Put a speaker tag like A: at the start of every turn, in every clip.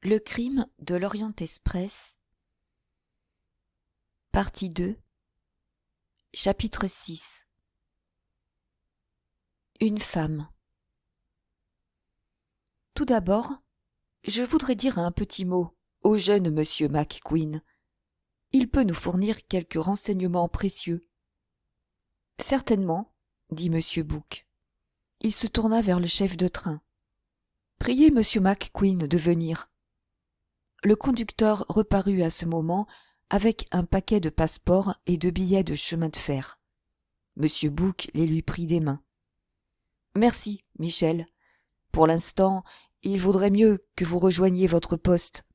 A: Le crime de l'Orient Express, partie 2, chapitre 6. Une femme. Tout d'abord, je voudrais dire un petit mot au jeune monsieur McQueen. Il peut nous fournir quelques renseignements précieux. Certainement, dit monsieur Bouc. Il se tourna vers le chef de train. Priez monsieur McQueen de venir. Le conducteur reparut à ce moment avec un paquet de passeports et de billets de chemin de fer. Monsieur Bouc les lui prit des mains. Merci, Michel. Pour l'instant, il vaudrait mieux que vous rejoigniez votre poste.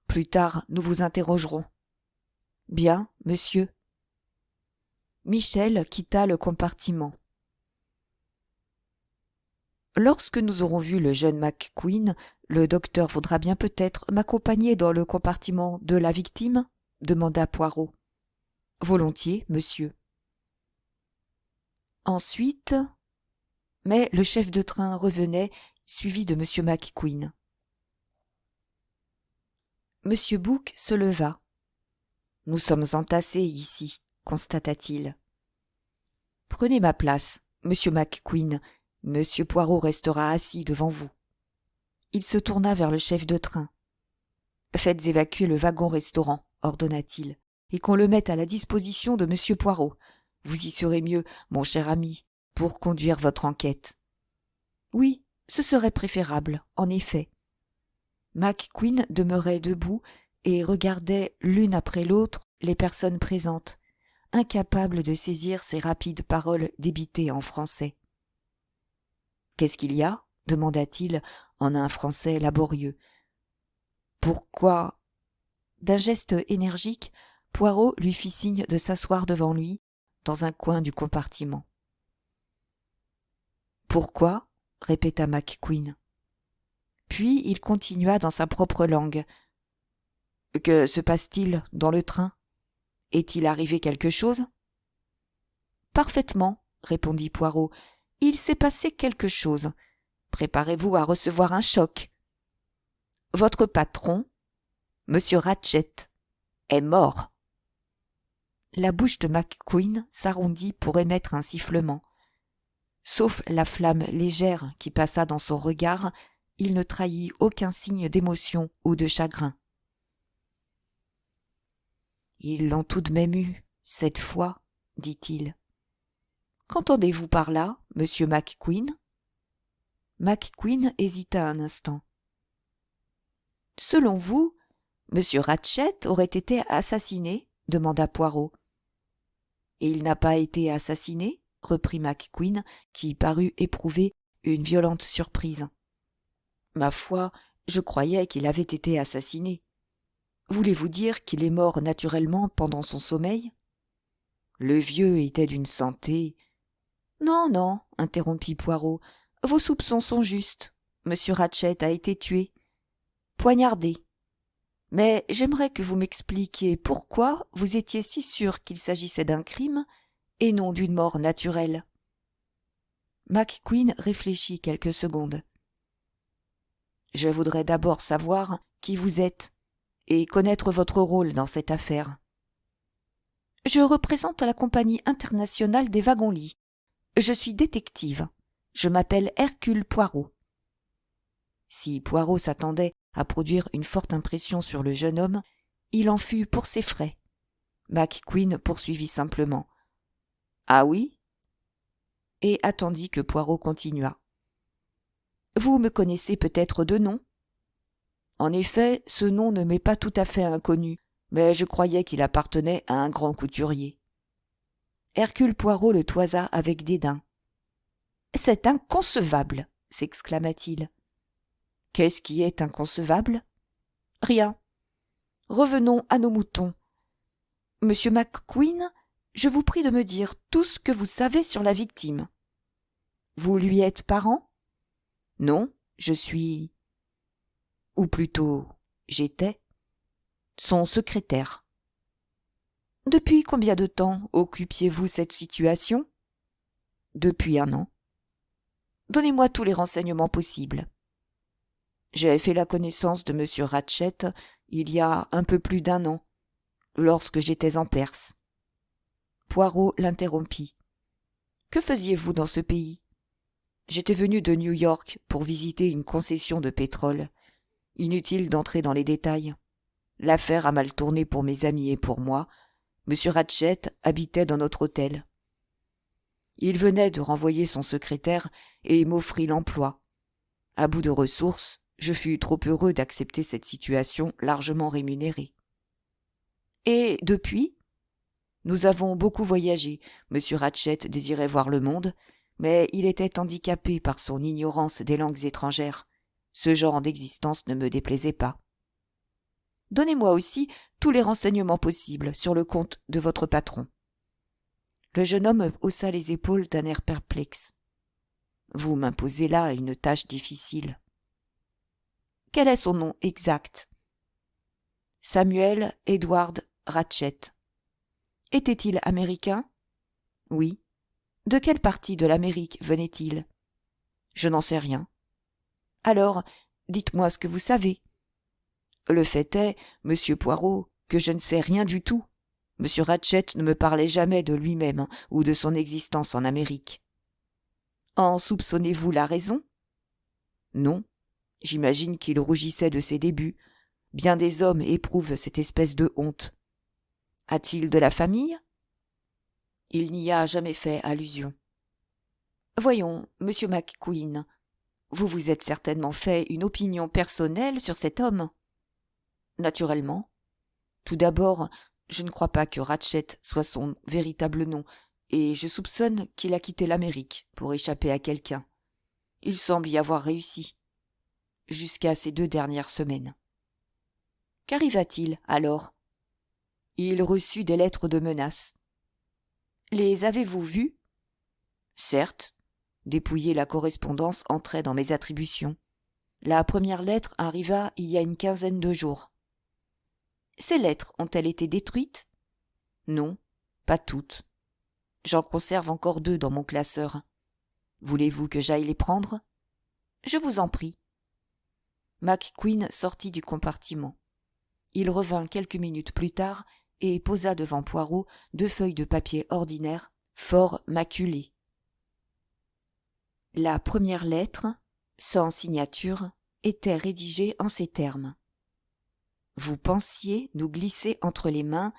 A: Plus tard, nous vous interrogerons. Bien, monsieur. Michel quitta le compartiment. Lorsque nous aurons vu le jeune McQueen, le docteur voudra bien peut-être m'accompagner dans le compartiment de la victime ? Demanda Poirot. Volontiers, monsieur. Ensuite, mais le chef de train revenait, suivi de monsieur McQueen. Monsieur Bouc se leva. Nous sommes entassés ici, constata-t-il. Prenez ma place, monsieur McQueen. Monsieur Poirot restera assis devant vous. Il se tourna vers le chef de train. Faites évacuer le wagon-restaurant, ordonna-t-il, et qu'on le mette à la disposition de monsieur Poirot. Vous y serez mieux, mon cher ami, pour conduire votre enquête. Oui, ce serait préférable, en effet. McQueen demeurait debout et regardait l'une après l'autre les personnes présentes, incapable de saisir ces rapides paroles débitées en français. « Qu'est-ce qu'il y a ?» demanda-t-il en un français laborieux. « Pourquoi ?» D'un geste énergique, Poirot lui fit signe de s'asseoir devant lui, dans un coin du compartiment. « Pourquoi ?» répéta McQueen. Puis il continua dans sa propre langue. « Que se passe-t-il dans le train ? Est-il arrivé quelque chose ?»« Parfaitement, » répondit Poirot. « Il s'est passé quelque chose. Préparez-vous à recevoir un choc. Votre patron, Monsieur Ratchett, est mort. » La bouche de McQueen s'arrondit pour émettre un sifflement. Sauf la flamme légère qui passa dans son regard, il ne trahit aucun signe d'émotion ou de chagrin. « Ils l'ont tout de même eu, cette fois, » dit-il. « Qu'entendez-vous par là, monsieur McQueen ?» McQueen hésita un instant. « Selon vous, monsieur Ratchett aurait été assassiné ?» demanda Poirot. « Et il n'a pas été assassiné ?» reprit McQueen, qui parut éprouver une violente surprise. « Ma foi, je croyais qu'il avait été assassiné. Voulez-vous dire qu'il est mort naturellement pendant son sommeil ? Le vieux était d'une santé... » « Non, non, interrompit Poirot, vos soupçons sont justes. Monsieur Ratchett a été tué, poignardé. Mais j'aimerais que vous m'expliquiez pourquoi vous étiez si sûr qu'il s'agissait d'un crime et non d'une mort naturelle. » McQueen réfléchit quelques secondes. « Je voudrais d'abord savoir qui vous êtes et connaître votre rôle dans cette affaire. »« Je représente la compagnie internationale des wagons-lits. Je suis détective. Je m'appelle Hercule Poirot. » Si Poirot s'attendait à produire une forte impression sur le jeune homme, il en fut pour ses frais. McQueen poursuivit simplement. « Ah oui ?» et attendit que Poirot continuât. « Vous me connaissez peut-être de nom ? En effet, ce nom ne m'est pas tout à fait inconnu, mais je croyais qu'il appartenait à un grand couturier. » Hercule Poirot le toisa avec dédain. « C'est inconcevable !» s'exclama-t-il. « Qu'est-ce qui est inconcevable ? » « Rien. Revenons à nos moutons. Monsieur McQueen, je vous prie de me dire tout ce que vous savez sur la victime. Vous lui êtes parent ? Non, je suis... ou plutôt, j'étais son secrétaire. Depuis combien de temps occupiez-vous cette situation ? Depuis 1 an. Donnez-moi tous les renseignements possibles. J'ai fait la connaissance de M. Ratchett il y a un peu plus d'1 an, lorsque j'étais en Perse. Poirot l'interrompit. Que faisiez-vous dans ce pays? J'étais venu de New York pour visiter une concession de pétrole. Inutile d'entrer dans les détails. L'affaire a mal tourné pour mes amis et pour moi. M. Ratchett habitait dans notre hôtel. Il venait de renvoyer son secrétaire et m'offrit l'emploi. À bout de ressources, je fus trop heureux d'accepter cette situation largement rémunérée. Et depuis, nous avons beaucoup voyagé. M. Ratchett désirait voir le monde, mais il était handicapé par son ignorance des langues étrangères. Ce genre d'existence ne me déplaisait pas. Donnez-moi aussi tous les renseignements possibles sur le compte de votre patron. Le jeune homme haussa les épaules d'un air perplexe. Vous m'imposez là une tâche difficile. Quel est son nom exact? Samuel Edward Ratchett. Était-il américain? Oui. De quelle partie de l'Amérique venait-il? Je n'en sais rien. Alors, dites-moi ce que vous savez. Le fait est, monsieur Poirot, que je ne sais rien du tout. Monsieur Ratchett ne me parlait jamais de lui-même ou de son existence en Amérique. En soupçonnez-vous la raison? Non. J'imagine qu'il rougissait de ses débuts. Bien des hommes éprouvent cette espèce de honte. A-t-il de la famille? Il n'y a jamais fait allusion. Voyons, monsieur McQueen, vous vous êtes certainement fait une opinion personnelle sur cet homme. Naturellement. Tout d'abord, je ne crois pas que Ratchett soit son véritable nom, et je soupçonne qu'il a quitté l'Amérique pour échapper à quelqu'un. Il semble y avoir réussi. Jusqu'à ces 2 dernières semaines. Qu'arriva-t-il, alors? Il reçut des lettres de menaces. Les avez-vous vues? Certes. Dépouiller la correspondance entrait dans mes attributions. La première lettre arriva il y a une 15aine de jours. Ces lettres ont-elles été détruites? Non, pas toutes. J'en conserve encore 2 dans mon classeur. Voulez-vous que j'aille les prendre? Je vous en prie. McQueen sortit du compartiment. Il revint quelques minutes plus tard et posa devant Poirot 2 feuilles de papier ordinaire, fort maculées. La première lettre, sans signature, était rédigée en ces termes. Vous pensiez nous glisser entre les mains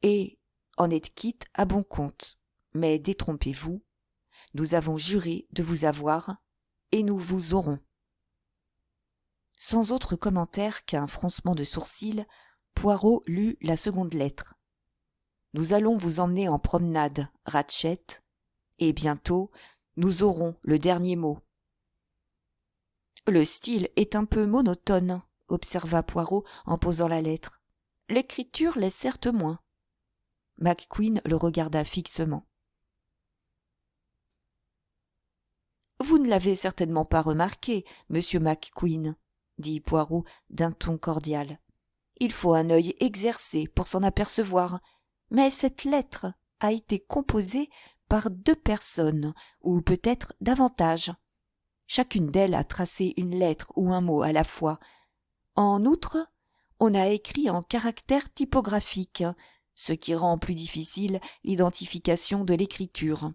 A: et en êtes quitte à bon compte, mais détrompez-vous, nous avons juré de vous avoir et nous vous aurons. Sans autre commentaire qu'un froncement de sourcils, Poirot lut la seconde lettre. Nous allons vous emmener en promenade, Ratchett, et bientôt nous aurons le dernier mot. Le style est un peu monotone, observa Poirot en posant la lettre. L'écriture l'est certes moins. McQueen le regarda fixement. Vous ne l'avez certainement pas remarqué, monsieur McQueen, dit Poirot d'un ton cordial. Il faut un œil exercé pour s'en apercevoir, mais cette lettre a été composée par 2 personnes, ou peut-être davantage. Chacune d'elles a tracé une lettre ou un mot à la fois. En outre, on a écrit en caractères typographiques, ce qui rend plus difficile l'identification de l'écriture.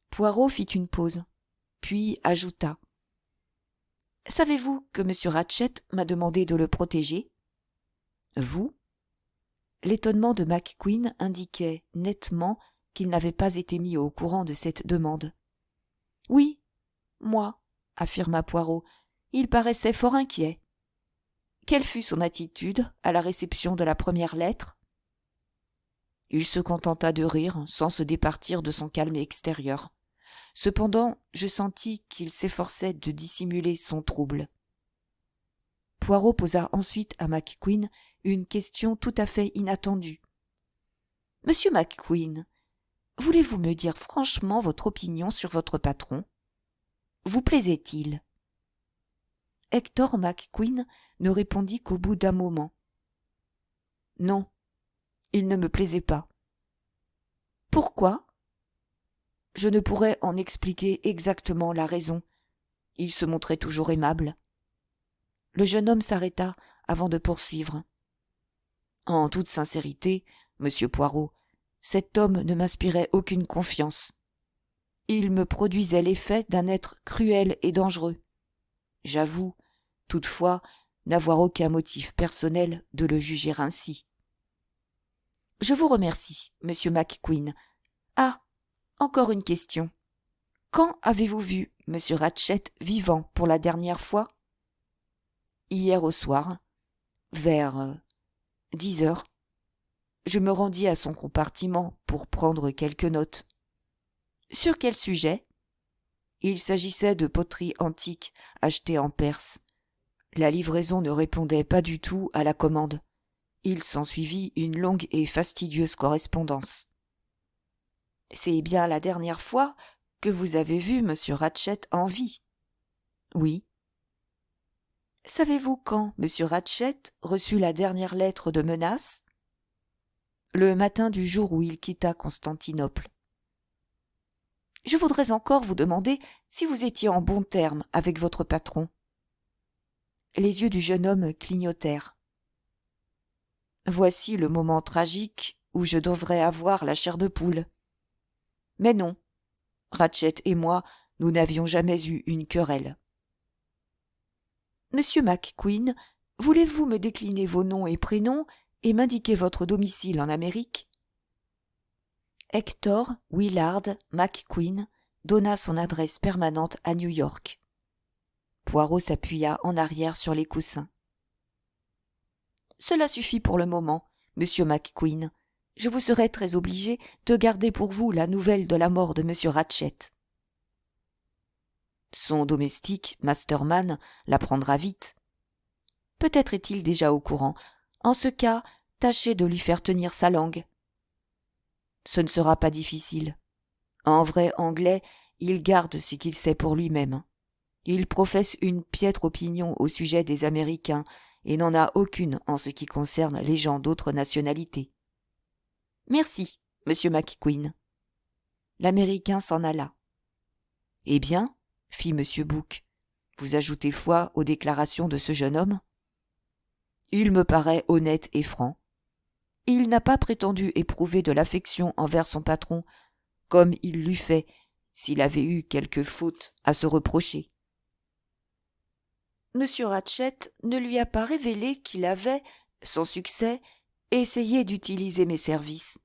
A: Poirot fit une pause, puis ajouta. Savez-vous que M. Ratchett m'a demandé de le protéger? Vous? L'étonnement de McQueen indiquait nettement qu'il n'avait pas été mis au courant de cette demande. Oui, moi, affirma Poirot. Il paraissait fort inquiet. Quelle fut son attitude à la réception de la première lettre? Il se contenta de rire sans se départir de son calme extérieur. Cependant, je sentis qu'il s'efforçait de dissimuler son trouble. Poirot posa ensuite à McQueen une question tout à fait inattendue. « Monsieur McQueen, voulez-vous me dire franchement votre opinion sur votre patron? Vous plaisait-il » Hector McQueen ne répondit qu'au bout d'un moment. « Non, il ne me plaisait pas. » « Pourquoi » Je ne pourrais en expliquer exactement la raison. Il se montrait toujours aimable. Le jeune homme s'arrêta avant de poursuivre. En toute sincérité, monsieur Poirot, cet homme ne m'inspirait aucune confiance. Il me produisait l'effet d'un être cruel et dangereux. J'avoue, toutefois, n'avoir aucun motif personnel de le juger ainsi. Je vous remercie, monsieur McQueen. Ah, encore une question. Quand avez-vous vu monsieur Ratchett vivant pour la dernière fois? Hier au soir, vers 10 heures. Je me rendis à son compartiment pour prendre quelques notes. Sur quel sujet? Il s'agissait de poteries antiques achetées en Perse. La livraison ne répondait pas du tout à la commande. Il s'ensuivit une longue et fastidieuse correspondance. C'est bien la dernière fois que vous avez vu monsieur Ratchett en vie? Oui. Savez-vous quand monsieur Ratchett reçut la dernière lettre de menace? Le matin du jour où il quitta Constantinople. Je voudrais encore vous demander si vous étiez en bons termes avec votre patron. Les yeux du jeune homme clignotèrent. Voici le moment tragique où je devrais avoir la chair de poule. Mais non, Ratchett et moi, nous n'avions jamais eu une querelle. Monsieur McQueen, voulez-vous me décliner vos noms et prénoms et m'indiquer votre domicile en Amérique? Hector Willard McQueen donna son adresse permanente à New York. Poirot s'appuya en arrière sur les coussins. Cela suffit pour le moment, monsieur McQueen. Je vous serai très obligé de garder pour vous la nouvelle de la mort de monsieur Ratchett. Son domestique, Masterman, l'apprendra vite. Peut-être est-il déjà au courant. En ce cas, tâchez de lui faire tenir sa langue. Ce ne sera pas difficile. En vrai anglais, il garde ce qu'il sait pour lui-même. Il professe une piètre opinion au sujet des Américains et n'en a aucune en ce qui concerne les gens d'autres nationalités. Merci, monsieur McQueen. L'Américain s'en alla. Eh bien, fit monsieur Bouc, vous ajoutez foi aux déclarations de ce jeune homme? Il me paraît honnête et franc. Il n'a pas prétendu éprouver de l'affection envers son patron, comme il l'eût fait s'il avait eu quelque faute à se reprocher. Monsieur Ratchett ne lui a pas révélé qu'il avait, sans succès, essayé d'utiliser mes services.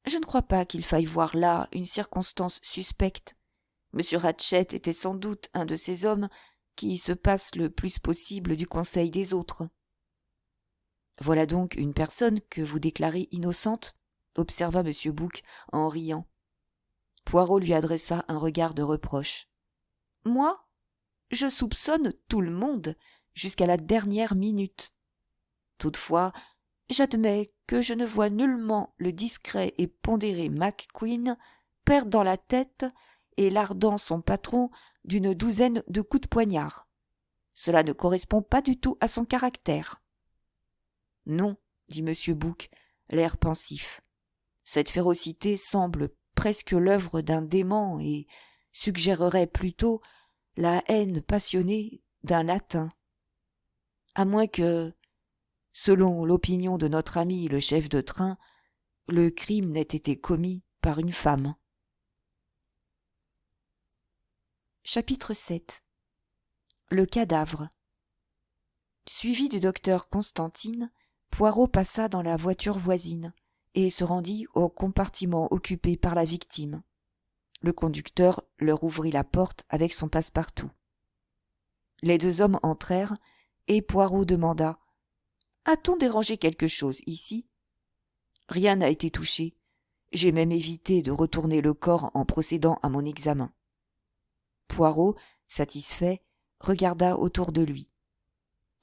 A: Je ne crois pas qu'il faille voir là une circonstance suspecte. Monsieur Ratchett était sans doute un de ces hommes qui se passent le plus possible du conseil des autres. Voilà donc une personne que vous déclarez innocente, observa M. Bouc en riant. Poirot lui adressa un regard de reproche. Moi, je soupçonne tout le monde jusqu'à la dernière minute. Toutefois, j'admets que je ne vois nullement le discret et pondéré McQueen perdant la tête et lardant son patron d'une douzaine de coups de poignard. Cela ne correspond pas du tout à son caractère. Non, dit M. Bouc, l'air pensif. Cette férocité semble presque l'œuvre d'un dément et suggérerait plutôt la haine passionnée d'un latin. À moins que, selon l'opinion de notre ami le chef de train, le crime n'ait été commis par une femme. Chapitre 7. Le cadavre. Suivi du docteur Constantine, Poirot passa dans la voiture voisine et se rendit au compartiment occupé par la victime. Le conducteur leur ouvrit la porte avec son passe-partout. Les deux hommes entrèrent et Poirot demanda « A-t-on dérangé quelque chose ici ?»« Rien n'a été touché. J'ai même évité de retourner le corps en procédant à mon examen. » Poirot, satisfait, regarda autour de lui.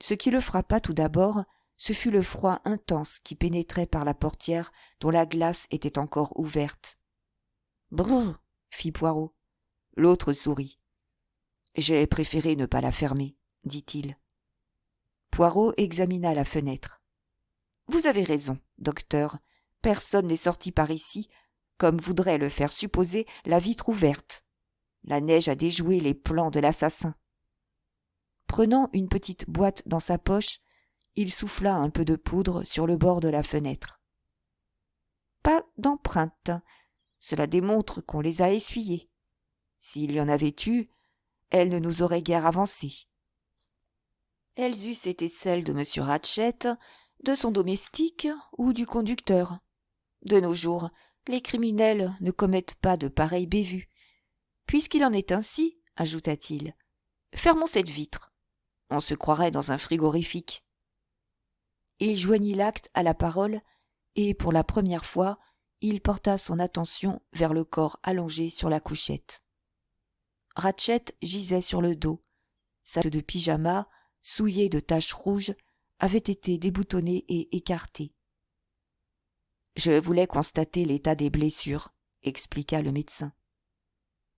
A: Ce qui le frappa tout d'abord, ce fut le froid intense qui pénétrait par la portière dont la glace était encore ouverte. « Brrr !» fit Poirot. L'autre sourit. « J'ai préféré ne pas la fermer, » dit-il. Poirot examina la fenêtre. « Vous avez raison, docteur. Personne n'est sorti par ici, comme voudrait le faire supposer la vitre ouverte. La neige a déjoué les plans de l'assassin. Prenant une petite boîte dans sa poche, il souffla un peu de poudre sur le bord de la fenêtre. Pas d'empreintes. Cela démontre qu'on les a essuyées. S'il y en avait eu, elles ne nous auraient guère avancé. Elles eussent été celles de M. Ratchett, de son domestique ou du conducteur. De nos jours, les criminels ne commettent pas de pareilles bévues. Puisqu'il en est ainsi, ajouta-t-il, fermons cette vitre. On se croirait dans un frigorifique. Il joignit l'acte à la parole, et pour la première fois, il porta son attention vers le corps allongé sur la couchette. Ratchett gisait sur le dos. Sa de pyjama, souillée de taches rouges, avait été déboutonnée et écartée. « Je voulais constater l'état des blessures, » expliqua le médecin.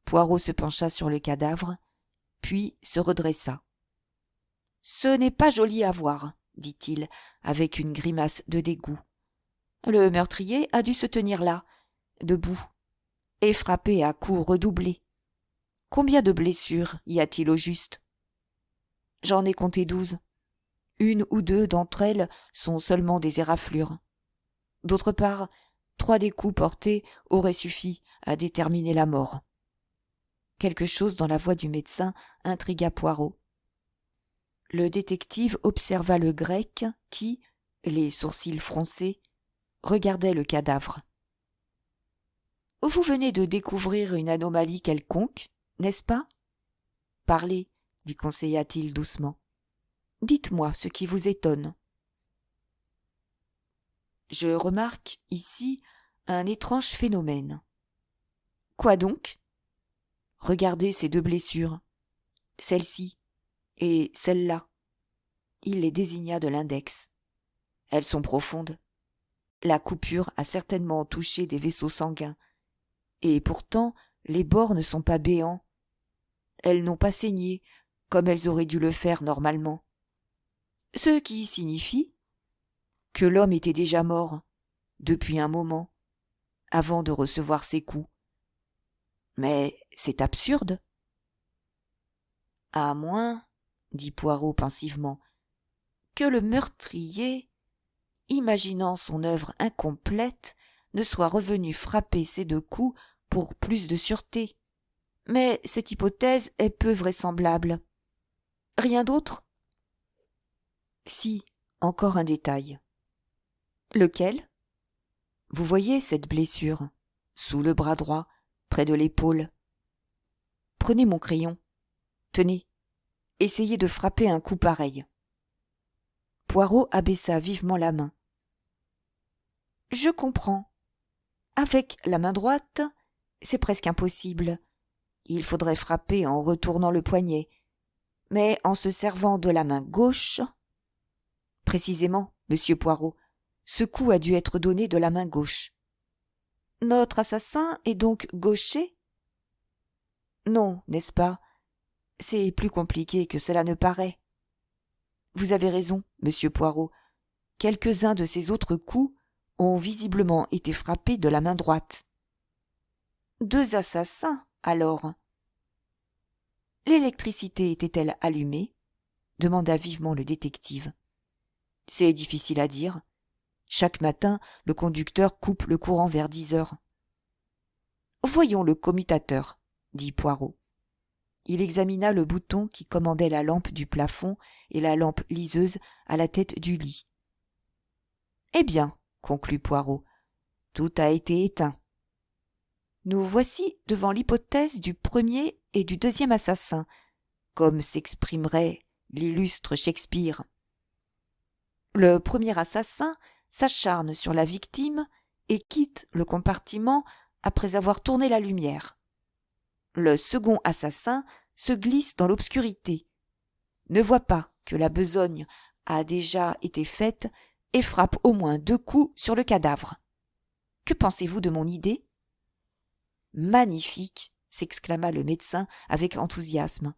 A: Poirot se pencha sur le cadavre, puis se redressa. « Ce n'est pas joli à voir, » dit-il, avec une grimace de dégoût. « Le meurtrier a dû se tenir là, debout, et frapper à coups redoublés. Combien de blessures y a-t-il au juste ? J'en ai compté 12. 1 ou 2 d'entre elles sont seulement des éraflures. D'autre part, 3 des coups portés auraient suffi à déterminer la mort. » Quelque chose dans la voix du médecin intrigua Poirot. Le détective observa le Grec qui, les sourcils froncés, regardait le cadavre. « Vous venez de découvrir une anomalie quelconque, n'est-ce pas ? Parlez, lui conseilla-t-il doucement. Dites-moi ce qui vous étonne. Je remarque ici un étrange phénomène. Quoi donc ? Regardez ces 2 blessures, celle-ci et celle-là. Il les désigna de l'index. Elles sont profondes. La coupure a certainement touché des vaisseaux sanguins, et pourtant les bords ne sont pas béants. Elles n'ont pas saigné, comme elles auraient dû le faire normalement. Ce qui signifie que l'homme était déjà mort, depuis un moment, avant de recevoir ces coups. Mais c'est absurde. À moins, dit Poirot pensivement, que le meurtrier, imaginant son œuvre incomplète, ne soit revenu frapper ces 2 coups pour plus de sûreté. Mais cette hypothèse est peu vraisemblable. Rien d'autre ? Si, encore un détail. Lequel ? Vous voyez cette blessure, sous le bras droit, près de l'épaule. Prenez mon crayon. Tenez, essayez de frapper un coup pareil. Poirot abaissa vivement la main. Je comprends. Avec la main droite, c'est presque impossible. Il faudrait frapper en retournant le poignet. Mais en se servant de la main gauche... Précisément, monsieur Poirot, ce coup a dû être donné de la main gauche. Notre assassin est donc gaucher ? Non, n'est-ce pas ? C'est plus compliqué que cela ne paraît. Vous avez raison, monsieur Poirot. Quelques-uns de ces autres coups ont visiblement été frappés de la main droite. 2 assassins, alors ? L'électricité était-elle allumée ? Demanda vivement le détective. C'est difficile à dire. Chaque matin, le conducteur coupe le courant vers 10 heures. Voyons le commutateur, dit Poirot. Il examina le bouton qui commandait la lampe du plafond et la lampe liseuse à la tête du lit. Eh bien, conclut Poirot, tout a été éteint. Nous voici devant l'hypothèse du premier et du deuxième assassin, comme s'exprimerait l'illustre Shakespeare. Le premier assassin s'acharne sur la victime et quitte le compartiment après avoir tourné la lumière. Le second assassin se glisse dans l'obscurité, ne voit pas que la besogne a déjà été faite et frappe au moins 2 coups sur le cadavre. Que pensez-vous de mon idée ? Magnifique, s'exclama le médecin avec enthousiasme.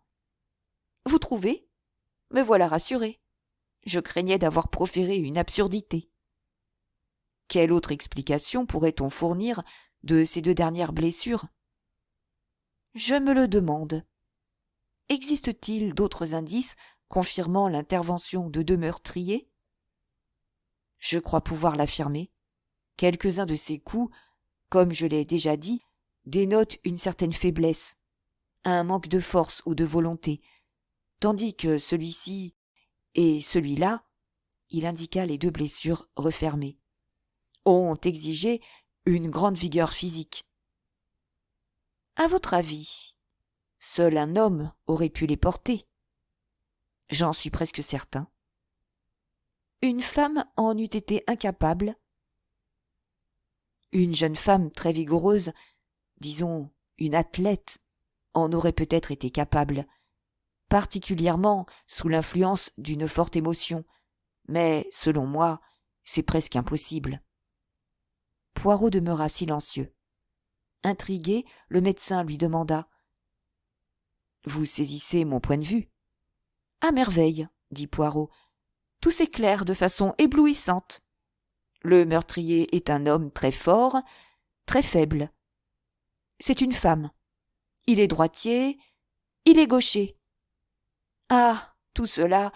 A: Vous trouvez ? Me voilà rassuré. Je craignais d'avoir proféré une absurdité. Quelle autre explication pourrait-on fournir de ces 2 dernières blessures ? Je me le demande. Existe-t-il d'autres indices confirmant l'intervention de 2 meurtriers? Je crois pouvoir l'affirmer. Quelques-uns de ces coups, comme je l'ai déjà dit, dénotent une certaine faiblesse, un manque de force ou de volonté, tandis que celui-ci et celui-là, il indiqua les 2 blessures refermées, ont exigé une grande vigueur physique. À votre avis, seul un homme aurait pu les porter? J'en suis presque certain. Une femme en eût été incapable? Une jeune femme très vigoureuse, disons une athlète, en aurait peut-être été capable, particulièrement sous l'influence d'une forte émotion, mais, selon moi, c'est presque impossible. Poirot demeura silencieux. Intrigué, le médecin lui demanda: « Vous saisissez mon point de vue ?»« À merveille, » dit Poirot. « Tout s'éclaire de façon éblouissante. Le meurtrier est un homme très fort, très faible. C'est une femme. Il est droitier, il est gaucher. Ah, tout cela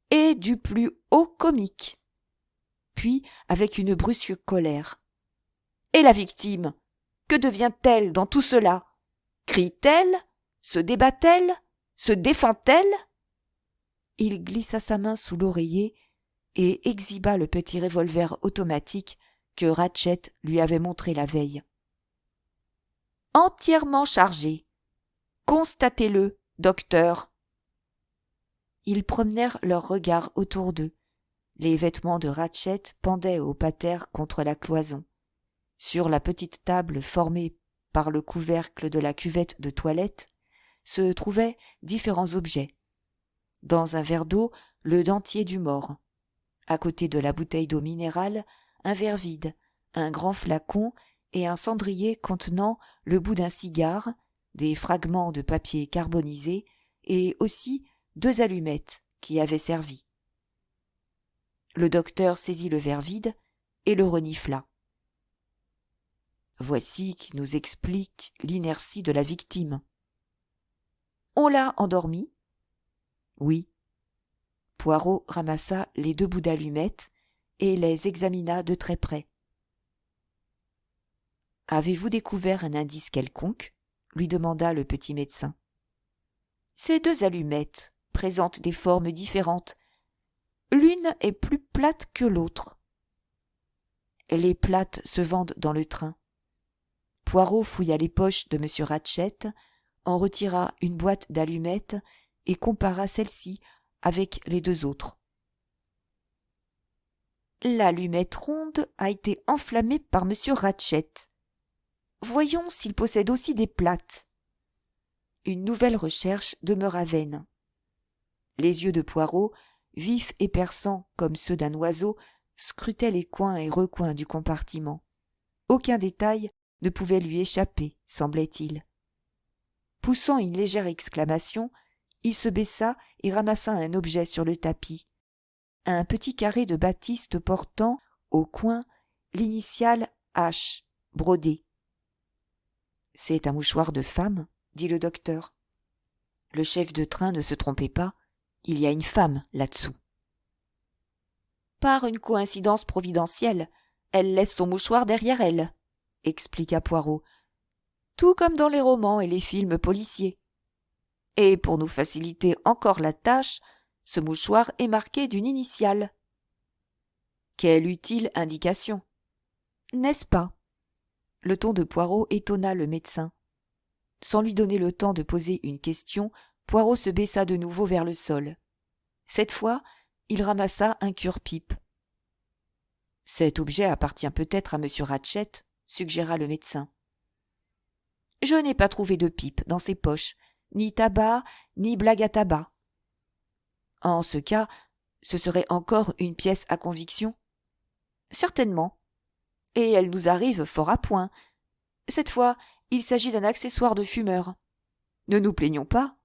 A: est du plus haut comique. » Puis, avec une brusque colère: « Et la victime, que devient-elle dans tout cela? Crie-t-elle? Se débat-elle? Se défend-elle ?» Il glissa sa main sous l'oreiller et exhiba le petit revolver automatique que Ratchett lui avait montré la veille. « Entièrement chargé. Constatez-le, docteur. » Ils promenèrent leurs regards autour d'eux. Les vêtements de Ratchett pendaient au pater contre la cloison. Sur la petite table formée par le couvercle de la cuvette de toilette se trouvaient différents objets. Dans un verre d'eau, le dentier du mort. À côté de la bouteille d'eau minérale, un verre vide, un grand flacon et un cendrier contenant le bout d'un cigare, des fragments de papier carbonisé et aussi 2 allumettes qui avaient servi. Le docteur saisit le verre vide et le renifla. « Voici qui nous explique l'inertie de la victime. »« On l'a endormie ?»« Oui. » Poirot ramassa les 2 bouts d'allumettes et les examina de très près. « Avez-vous découvert un indice quelconque ?» lui demanda le petit médecin. « Ces 2 allumettes présentent des formes différentes. L'une est plus plate que l'autre. » « Les plates se vendent dans le train. » Poirot fouilla les poches de M. Ratchett, en retira une boîte d'allumettes et compara celle-ci avec les 2 autres. « L'allumette ronde a été enflammée par M. Ratchett. Voyons s'il possède aussi des plates. » Une nouvelle recherche demeura vaine. Les yeux de Poirot, vifs et perçants comme ceux d'un oiseau, scrutaient les coins et recoins du compartiment. Aucun détail ne pouvait lui échapper, semblait-il. Poussant une légère exclamation, il se baissa et ramassa un objet sur le tapis. Un petit carré de batiste portant, au coin, l'initiale H, brodée. « C'est un mouchoir de femme, » dit le docteur. Le chef de train ne se trompait pas, il y a une femme là-dessous. Par une coïncidence providentielle, elle laisse son mouchoir derrière elle, expliqua Poirot, tout comme dans les romans et les films policiers. Et pour nous faciliter encore la tâche, ce mouchoir est marqué d'une initiale. Quelle utile indication, n'est-ce pas? Le ton de Poirot étonna le médecin. Sans lui donner le temps de poser une question, Poirot se baissa de nouveau vers le sol. Cette fois, il ramassa un cure-pipe. « Cet objet appartient peut-être à M. Ratchett, » suggéra le médecin. « Je n'ai pas trouvé de pipe dans ses poches, ni tabac, ni blague à tabac. » « En ce cas, ce serait encore une pièce à conviction ? » ?»« Certainement. Et elle nous arrive fort à point. Cette fois, il s'agit d'un accessoire de fumeur. Ne nous plaignons pas,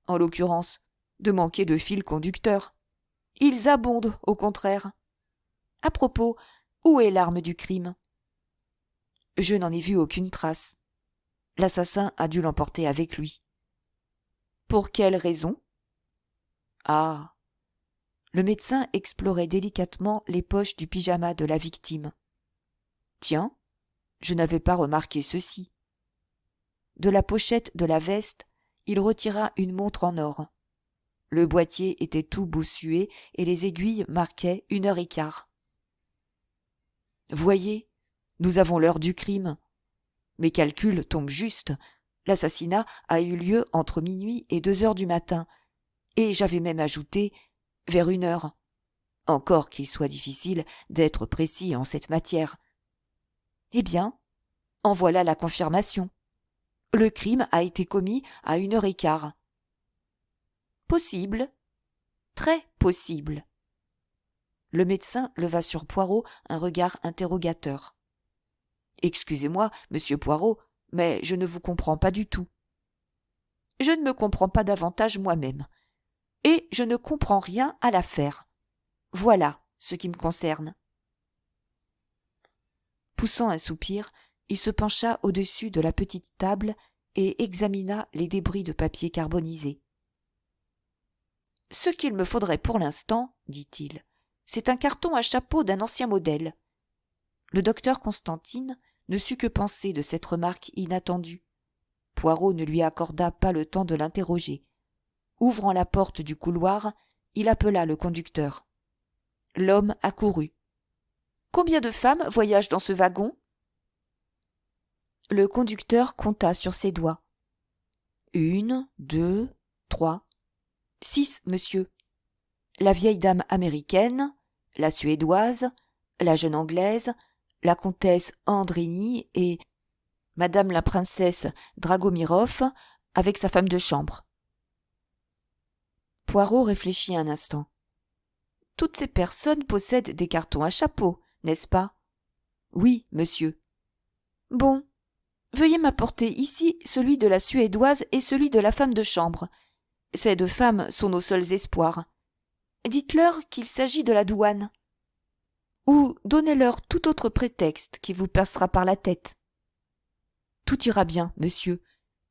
A: en l'occurrence, de manquer de fil conducteur. Ils abondent, au contraire. À propos, où est l'arme du crime ? Je n'en ai vu aucune trace. L'assassin a dû l'emporter avec lui. Pour quelle raison ? Ah. Le médecin explorait délicatement les poches du pyjama de la victime. Tiens, je n'avais pas remarqué ceci. De la pochette de la veste, il retira une montre en or. Le boîtier était tout bossué et les aiguilles marquaient 1h15. Voyez, nous avons l'heure du crime. Mes calculs tombent juste. L'assassinat a eu lieu entre minuit et 2h du matin, et j'avais même ajouté vers 1h. Encore qu'il soit difficile d'être précis en cette matière. Eh bien, en voilà la confirmation. Le crime a été commis à 1h15. Possible, très possible. Le médecin leva sur Poirot un regard interrogateur. Excusez-moi, monsieur Poirot, mais je ne vous comprends pas du tout. Je ne me comprends pas davantage moi-même, et je ne comprends rien à l'affaire. Voilà ce qui me concerne. Poussant un soupir, il se pencha au-dessus de la petite table et examina les débris de papier carbonisé. « Ce qu'il me faudrait pour l'instant, dit-il, c'est un carton à chapeau d'un ancien modèle. » Le docteur Constantine ne sut que penser de cette remarque inattendue. Poirot ne lui accorda pas le temps de l'interroger. Ouvrant la porte du couloir, il appela le conducteur. L'homme accourut. « Combien de femmes voyagent dans ce wagon ?» Le conducteur compta sur ses doigts. 1, 2, 3, 6, monsieur. La vieille dame américaine, la suédoise, la jeune anglaise, la comtesse Andrény et madame la princesse Dragomirov avec sa femme de chambre. Poirot réfléchit un instant. Toutes ces personnes possèdent des cartons à chapeau, n'est-ce pas? Oui, monsieur. Bon. Veuillez m'apporter ici celui de la suédoise et celui de la femme de chambre. Ces deux femmes sont nos seuls espoirs. Dites-leur qu'il s'agit de la douane. Ou donnez-leur tout autre prétexte qui vous passera par la tête. Tout ira bien, monsieur.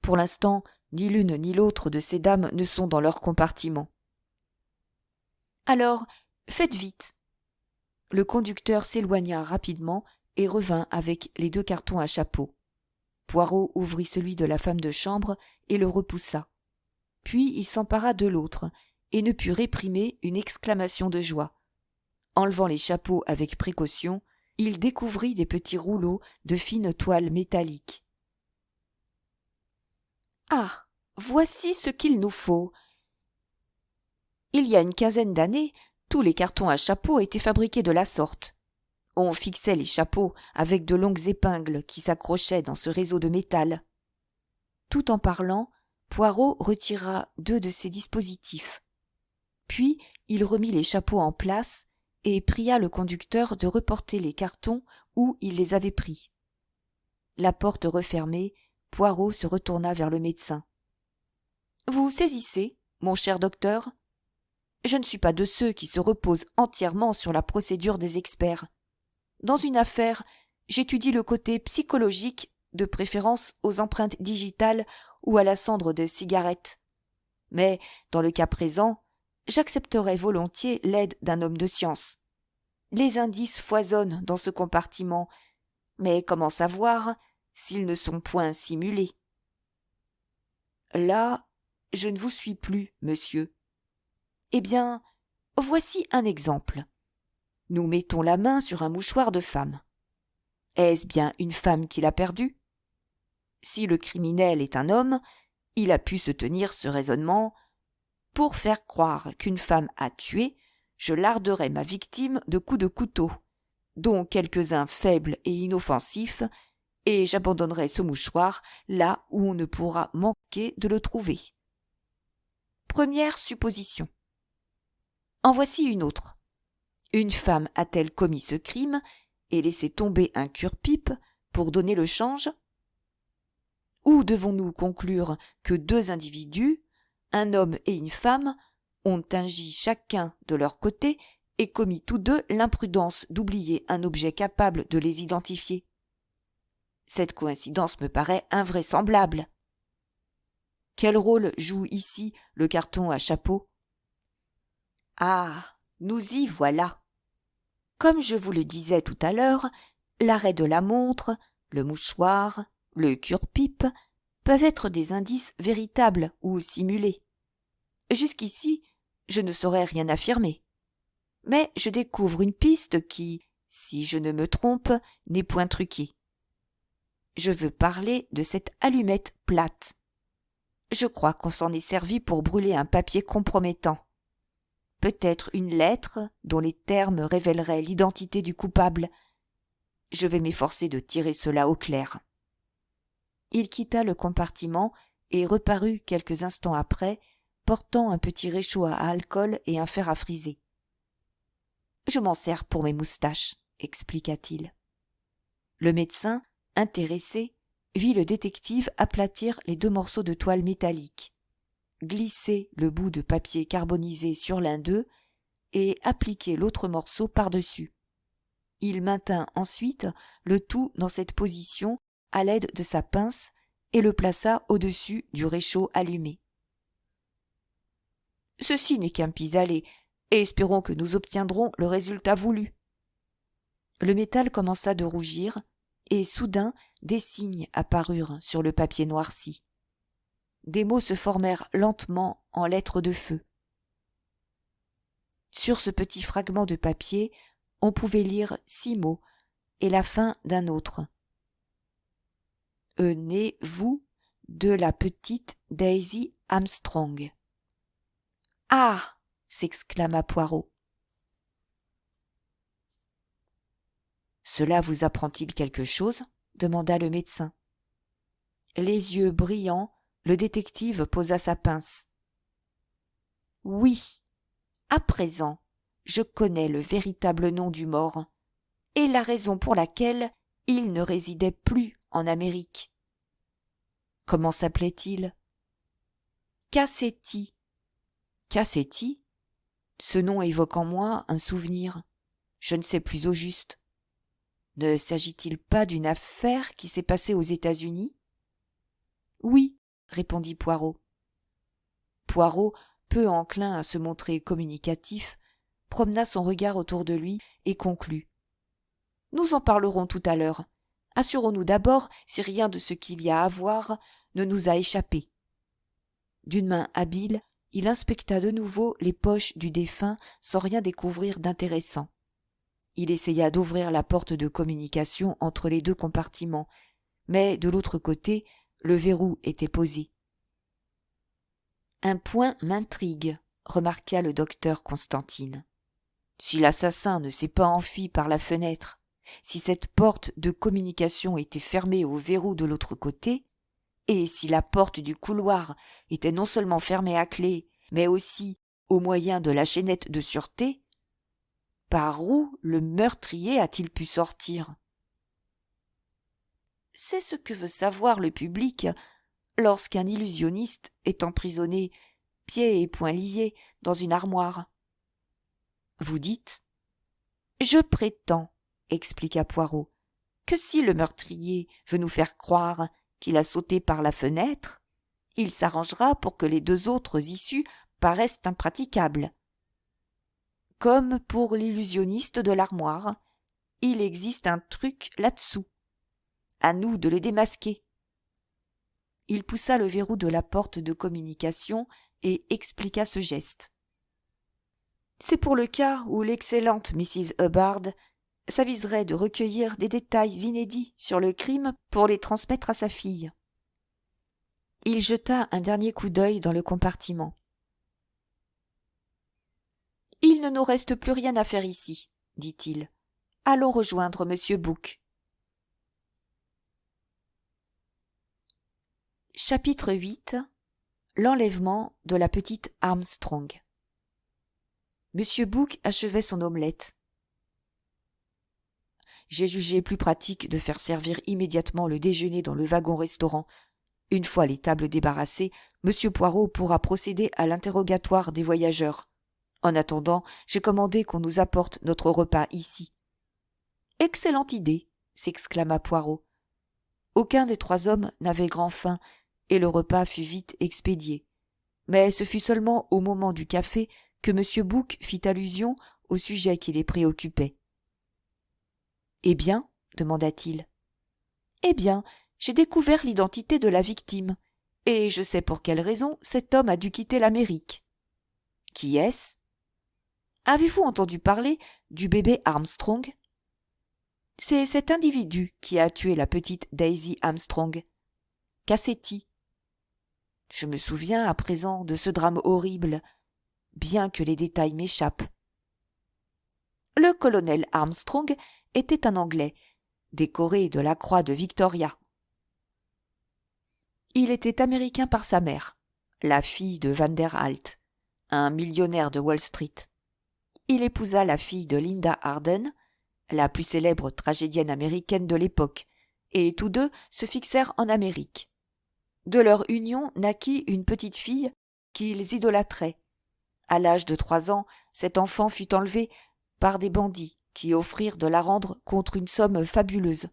A: Pour l'instant, ni l'une ni l'autre de ces dames ne sont dans leur compartiment. Alors, faites vite. Le conducteur s'éloigna rapidement et revint avec les 2 cartons à chapeau. Poirot ouvrit celui de la femme de chambre et le repoussa. Puis il s'empara de l'autre et ne put réprimer une exclamation de joie. Enlevant les chapeaux avec précaution, il découvrit des petits rouleaux de fine toile métallique. « Ah, voici ce qu'il nous faut. Il y a une quinzaine d'années, tous les cartons à chapeau étaient fabriqués de la sorte. On fixait les chapeaux avec de longues épingles qui s'accrochaient dans ce réseau de métal. » Tout en parlant, Poirot retira 2 de ces dispositifs. Puis il remit les chapeaux en place et pria le conducteur de reporter les cartons où il les avait pris. La porte refermée, Poirot se retourna vers le médecin. « Vous saisissez, mon cher docteur ? Je ne suis pas de ceux qui se reposent entièrement sur la procédure des experts. Dans une affaire, j'étudie le côté psychologique, de préférence aux empreintes digitales ou à la cendre de cigarette. Mais, dans le cas présent, j'accepterais volontiers l'aide d'un homme de science. Les indices foisonnent dans ce compartiment, mais comment savoir s'ils ne sont point simulés? Là, je ne vous suis plus, monsieur. Eh bien, voici un exemple. Nous mettons la main sur un mouchoir de femme. Est-ce bien une femme qui l'a perdu? Si le criminel est un homme, il a pu se tenir ce raisonnement. Pour faire croire qu'une femme a tué, je larderai ma victime de coups de couteau, dont quelques-uns faibles et inoffensifs, et j'abandonnerai ce mouchoir là où on ne pourra manquer de le trouver. Première supposition. En voici une autre. Une femme a-t-elle commis ce crime et laissé tomber un cure-pipe pour donner le change? Ou devons-nous conclure que 2 individus, un homme et une femme, ont agi chacun de leur côté et commis tous 2 l'imprudence d'oublier un objet capable de les identifier? Cette coïncidence me paraît invraisemblable. Quel rôle joue ici le carton à chapeau? Ah, nous y voilà. Comme je vous le disais tout à l'heure, l'arrêt de la montre, le mouchoir, le cure-pipe peuvent être des indices véritables ou simulés. Jusqu'ici, je ne saurais rien affirmer. Mais je découvre une piste qui, si je ne me trompe, n'est point truquée. Je veux parler de cette allumette plate. Je crois qu'on s'en est servi pour brûler un papier compromettant. Peut-être une lettre dont les termes révéleraient l'identité du coupable. Je vais m'efforcer de tirer cela au clair. Il quitta le compartiment et reparut quelques instants après, portant un petit réchaud à alcool et un fer à friser. « Je m'en sers pour mes moustaches », expliqua-t-il. Le médecin, intéressé, vit le détective aplatir les 2 morceaux de toile métallique, glisser le bout de papier carbonisé sur l'un d'eux et appliquer l'autre morceau par-dessus. Il maintint ensuite le tout dans cette position à l'aide de sa pince et le plaça au-dessus du réchaud allumé. « Ceci n'est qu'un pis-aller, et espérons que nous obtiendrons le résultat voulu. » Le métal commença de rougir, et soudain des signes apparurent sur le papier noirci. Des mots se formèrent lentement en lettres de feu. Sur ce petit fragment de papier, on pouvait lire 6 mots et la fin d'un autre. « Venez-vous de la petite Daisy Armstrong. »« Ah !» s'exclama Poirot. « Cela vous apprend-il quelque chose ?» demanda le médecin. Les yeux brillants, le détective posa sa pince. « Oui, à présent, je connais le véritable nom du mort, et la raison pour laquelle il ne résidait plus en Amérique. » « Comment s'appelait-il ?»« Cassetti. »« Cassetti ? Ce nom évoque en moi un souvenir. Je ne sais plus au juste. Ne s'agit-il pas d'une affaire qui s'est passée aux États-Unis ?»« Oui, » répondit Poirot. Poirot, peu enclin à se montrer communicatif, promena son regard autour de lui et conclut. « Nous en parlerons tout à l'heure. Assurons-nous d'abord si rien de ce qu'il y a à voir ne nous a échappé. » D'une main habile, il inspecta de nouveau les poches du défunt sans rien découvrir d'intéressant. Il essaya d'ouvrir la porte de communication entre les 2 compartiments, mais de l'autre côté, le verrou était posé. « Un point m'intrigue, » remarqua le docteur Constantine. « Si l'assassin ne s'est pas enfui par la fenêtre, si cette porte de communication était fermée au verrou de l'autre côté, et si la porte du couloir était non seulement fermée à clé, mais aussi au moyen de la chaînette de sûreté, par où le meurtrier a-t-il pu sortir ? C'est ce que veut savoir le public lorsqu'un illusionniste est emprisonné, pieds et poings liés, dans une armoire. Vous dites ? Je prétends, expliqua Poirot, que si le meurtrier veut nous faire croire qu'il a sauté par la fenêtre, il s'arrangera pour que les 2 autres issues paraissent impraticables. Comme pour l'illusionniste de l'armoire, il existe un truc là-dessous. À nous de le démasquer. » Il poussa le verrou de la porte de communication et expliqua ce geste. « C'est pour le cas où l'excellente Mrs. Hubbard s'aviserait de recueillir des détails inédits sur le crime pour les transmettre à sa fille. » Il jeta un dernier coup d'œil dans le compartiment. « Il ne nous reste plus rien à faire ici, » dit-il. « Allons rejoindre Monsieur Bouc. » Chapitre 8. L'enlèvement de la petite Armstrong. Monsieur Bouc achevait son omelette. J'ai jugé plus pratique de faire servir immédiatement le déjeuner dans le wagon-restaurant. Une fois les tables débarrassées, Monsieur Poirot pourra procéder à l'interrogatoire des voyageurs. En attendant, j'ai commandé qu'on nous apporte notre repas ici. « Excellente idée !» s'exclama Poirot. Aucun des 3 hommes n'avait grand faim, et le repas fut vite expédié. Mais ce fut seulement au moment du café que M. Bouc fit allusion au sujet qui les préoccupait. « Eh bien ?» demanda-t-il. « Eh bien, j'ai découvert l'identité de la victime, et je sais pour quelle raison cet homme a dû quitter l'Amérique. » « Qui est-ce » ? « Avez-vous entendu parler du bébé Armstrong ?» « C'est cet individu qui a tué la petite Daisy Armstrong. Cassetti. » Je me souviens à présent de ce drame horrible, bien que les détails m'échappent. Le colonel Armstrong était un Anglais, décoré de la croix de Victoria. Il était américain par sa mère, la fille de Vanderhalt, un millionnaire de Wall Street. Il épousa la fille de Linda Arden, la plus célèbre tragédienne américaine de l'époque, et tous deux se fixèrent en Amérique. De leur union naquit une petite fille qu'ils idolâtraient. À l'âge de 3 ans, cet enfant fut enlevé par des bandits qui offrirent de la rendre contre une somme fabuleuse.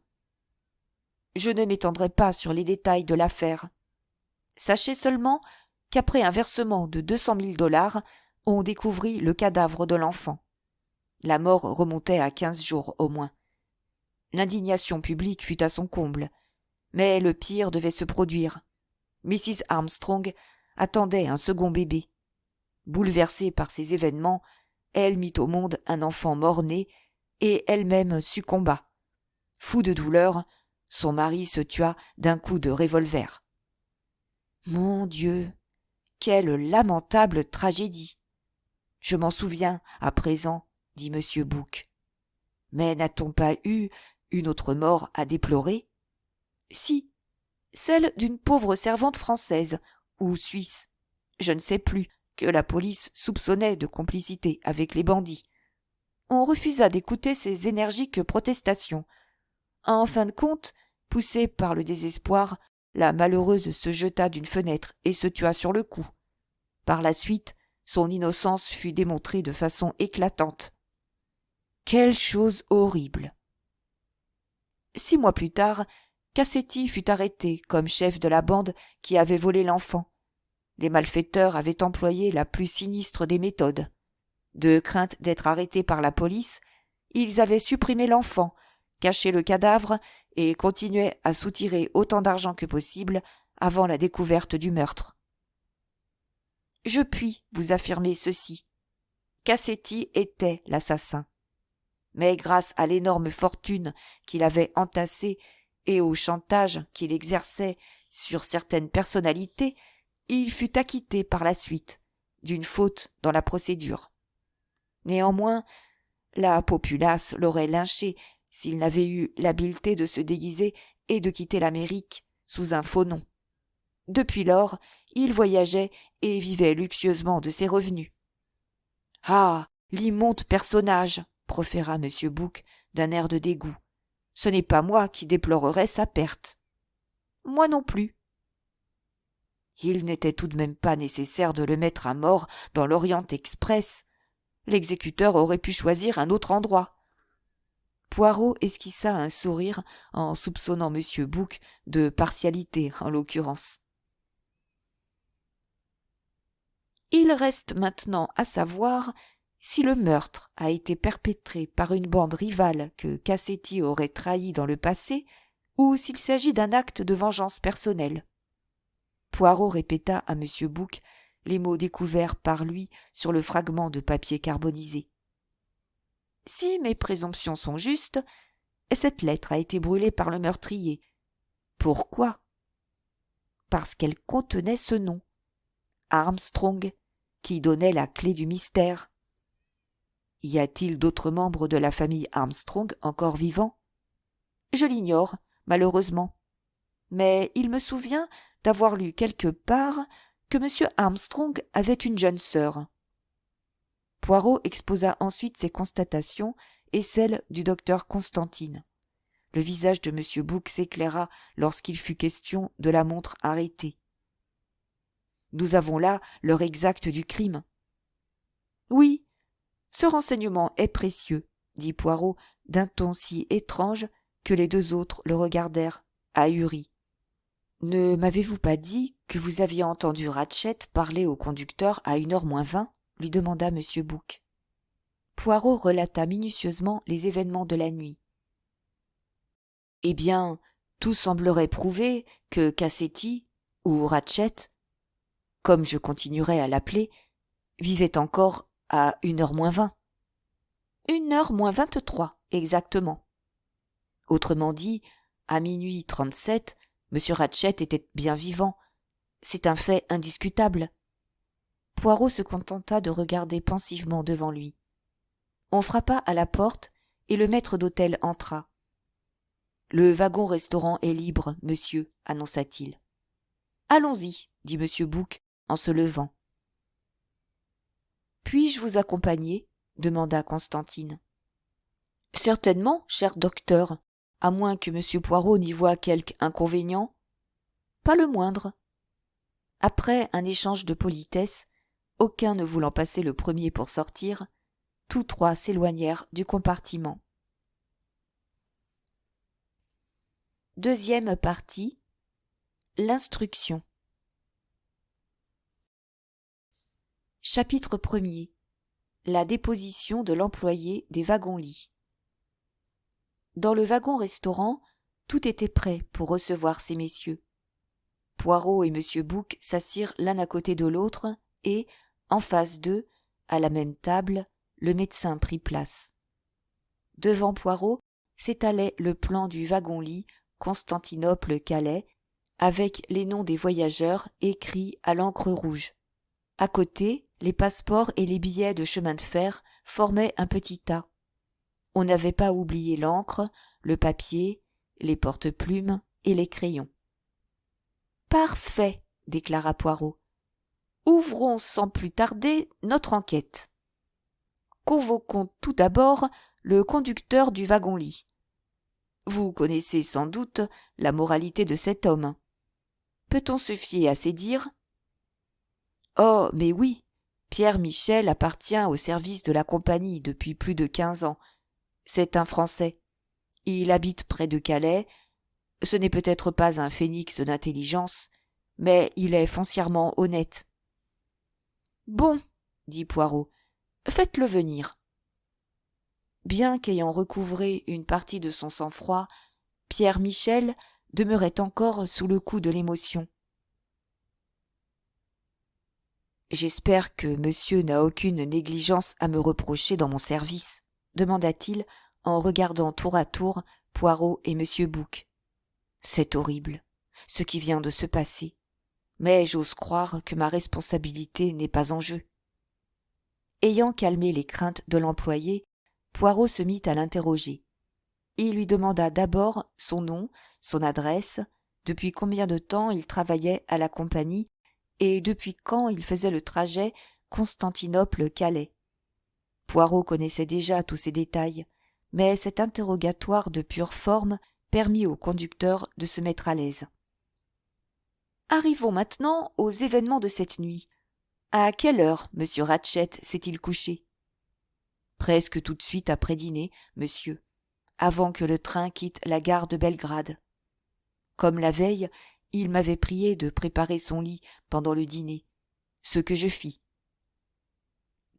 A: Je ne m'étendrai pas sur les détails de l'affaire. Sachez seulement qu'après un versement de $200 000, on découvrit le cadavre de l'enfant. La mort remontait à 15 jours au moins. L'indignation publique fut à son comble, mais le pire devait se produire. Mrs. Armstrong attendait un second bébé. Bouleversée par ces événements, elle mit au monde un enfant mort-né et elle-même succomba. Fou de douleur, son mari se tua d'un coup de revolver. Mon Dieu, quelle lamentable tragédie! Je m'en souviens à présent, dit M. Bouc. Mais n'a-t-on pas eu une autre mort à déplorer? Si, celle d'une pauvre servante française ou suisse, je ne sais plus, que la police soupçonnait de complicité avec les bandits. On refusa d'écouter ses énergiques protestations. En fin de compte, poussée par le désespoir, la malheureuse se jeta d'une fenêtre et se tua sur le coup. Par la suite, son innocence fut démontrée de façon éclatante. Quelle chose horrible! 6 mois plus tard, Cassetti fut arrêté comme chef de la bande qui avait volé l'enfant. Les malfaiteurs avaient employé la plus sinistre des méthodes. De crainte d'être arrêtés par la police, ils avaient supprimé l'enfant, caché le cadavre et continuaient à soutirer autant d'argent que possible avant la découverte du meurtre. Je puis vous affirmer ceci. Cassetti était l'assassin. Mais grâce à l'énorme fortune qu'il avait entassée et au chantage qu'il exerçait sur certaines personnalités, il fut acquitté par la suite d'une faute dans la procédure. Néanmoins, la populace l'aurait lynché s'il n'avait eu l'habileté de se déguiser et de quitter l'Amérique sous un faux nom. Depuis lors, il voyageait et vivait luxueusement de ses revenus. « Ah, l'immonde personnage !» proféra M. Bouc d'un air de dégoût. « Ce n'est pas moi qui déplorerais sa perte. »« Moi non plus. » Il n'était tout de même pas nécessaire de le mettre à mort dans l'Orient Express. L'exécuteur aurait pu choisir un autre endroit. Poirot esquissa un sourire en soupçonnant M. Bouc de partialité en l'occurrence. Il reste maintenant à savoir si le meurtre a été perpétré par une bande rivale que Cassetti aurait trahi dans le passé ou s'il s'agit d'un acte de vengeance personnelle. Poirot répéta à M. Bouc les mots découverts par lui sur le fragment de papier carbonisé. « Si mes présomptions sont justes, cette lettre a été brûlée par le meurtrier. Pourquoi ? Parce qu'elle contenait ce nom, Armstrong, qui donnait la clé du mystère. Y a-t-il d'autres membres de la famille Armstrong encore vivants ? Je l'ignore, malheureusement. Mais il me souvient d'avoir lu quelque part que M. Armstrong avait une jeune sœur. » Poirot exposa ensuite ses constatations et celles du docteur Constantine. Le visage de M. Bouc s'éclaira lorsqu'il fut question de la montre arrêtée. « Nous avons là l'heure exacte du crime. »« Oui, ce renseignement est précieux, » dit Poirot d'un ton si étrange que les 2 autres le regardèrent, ahuris. « Ne m'avez-vous pas dit que vous aviez entendu Ratchett parler au conducteur à 1h moins 20 ? lui demanda M. Bouc. Poirot relata minutieusement les événements de la nuit. Eh bien, tout semblerait prouver que Cassetti, ou Ratchett, comme je continuerai à l'appeler, vivait encore à 1h moins 20. 1h moins 23, exactement. Autrement dit, à minuit 37, M. Ratchett était bien vivant. C'est un fait indiscutable. Poirot se contenta de regarder pensivement devant lui. On frappa à la porte et le maître d'hôtel entra. « Le wagon-restaurant est libre, monsieur, annonça-t-il. »« Allons-y, dit M. Bouc en se levant. »« Puis-je vous accompagner ?» demanda Constantine. « Certainement, cher docteur, à moins que M. Poirot n'y voie quelque inconvénient. »« Pas le moindre. » Après un échange de politesses, aucun ne voulant passer le premier pour sortir, tous trois s'éloignèrent du compartiment. Deuxième partie. L'instruction. Chapitre 1er. La déposition de l'employé des wagons-lits. Dans le wagon-restaurant, tout était prêt pour recevoir ces messieurs. Poirot et M. Bouc s'assirent l'un à côté de l'autre et, en face d'eux, à la même table, le médecin prit place. Devant Poirot s'étalait le plan du wagon-lit Constantinople-Calais, avec les noms des voyageurs écrits à l'encre rouge. À côté, les passeports et les billets de chemin de fer formaient un petit tas. On n'avait pas oublié l'encre, le papier, les porte-plumes et les crayons. « Parfait, déclara Poirot. Ouvrons sans plus tarder notre enquête. Convoquons tout d'abord le conducteur du wagon-lit. Vous connaissez sans doute la moralité de cet homme. Peut-on se fier à ses dires ? Oh, mais oui, Pierre Michel appartient au service de la compagnie depuis plus de 15 ans. C'est un Français. Il habite près de Calais. Ce n'est peut-être pas un phénix d'intelligence, mais il est foncièrement honnête. Bon, dit Poirot, faites-le venir. Bien qu'ayant recouvré une partie de son sang-froid, Pierre Michel demeurait encore sous le coup de l'émotion. « J'espère que monsieur n'a aucune négligence à me reprocher dans mon service, » demanda-t-il en regardant tour à tour Poirot et M. Bouc. « C'est horrible, ce qui vient de se passer, mais j'ose croire que ma responsabilité n'est pas en jeu. » Ayant calmé les craintes de l'employé, Poirot se mit à l'interroger. Il lui demanda d'abord son nom, son adresse, depuis combien de temps il travaillait à la compagnie et depuis quand il faisait le trajet Constantinople-Calais. Poirot connaissait déjà tous ces détails, mais cet interrogatoire de pure forme permit au conducteur de se mettre à l'aise. Arrivons maintenant aux événements de cette nuit. À quelle heure M. Ratchett s'est-il couché ? Presque tout de suite après dîner, monsieur, avant que le train quitte la gare de Belgrade. Comme la veille, il m'avait prié de préparer son lit pendant le dîner, ce que je fis.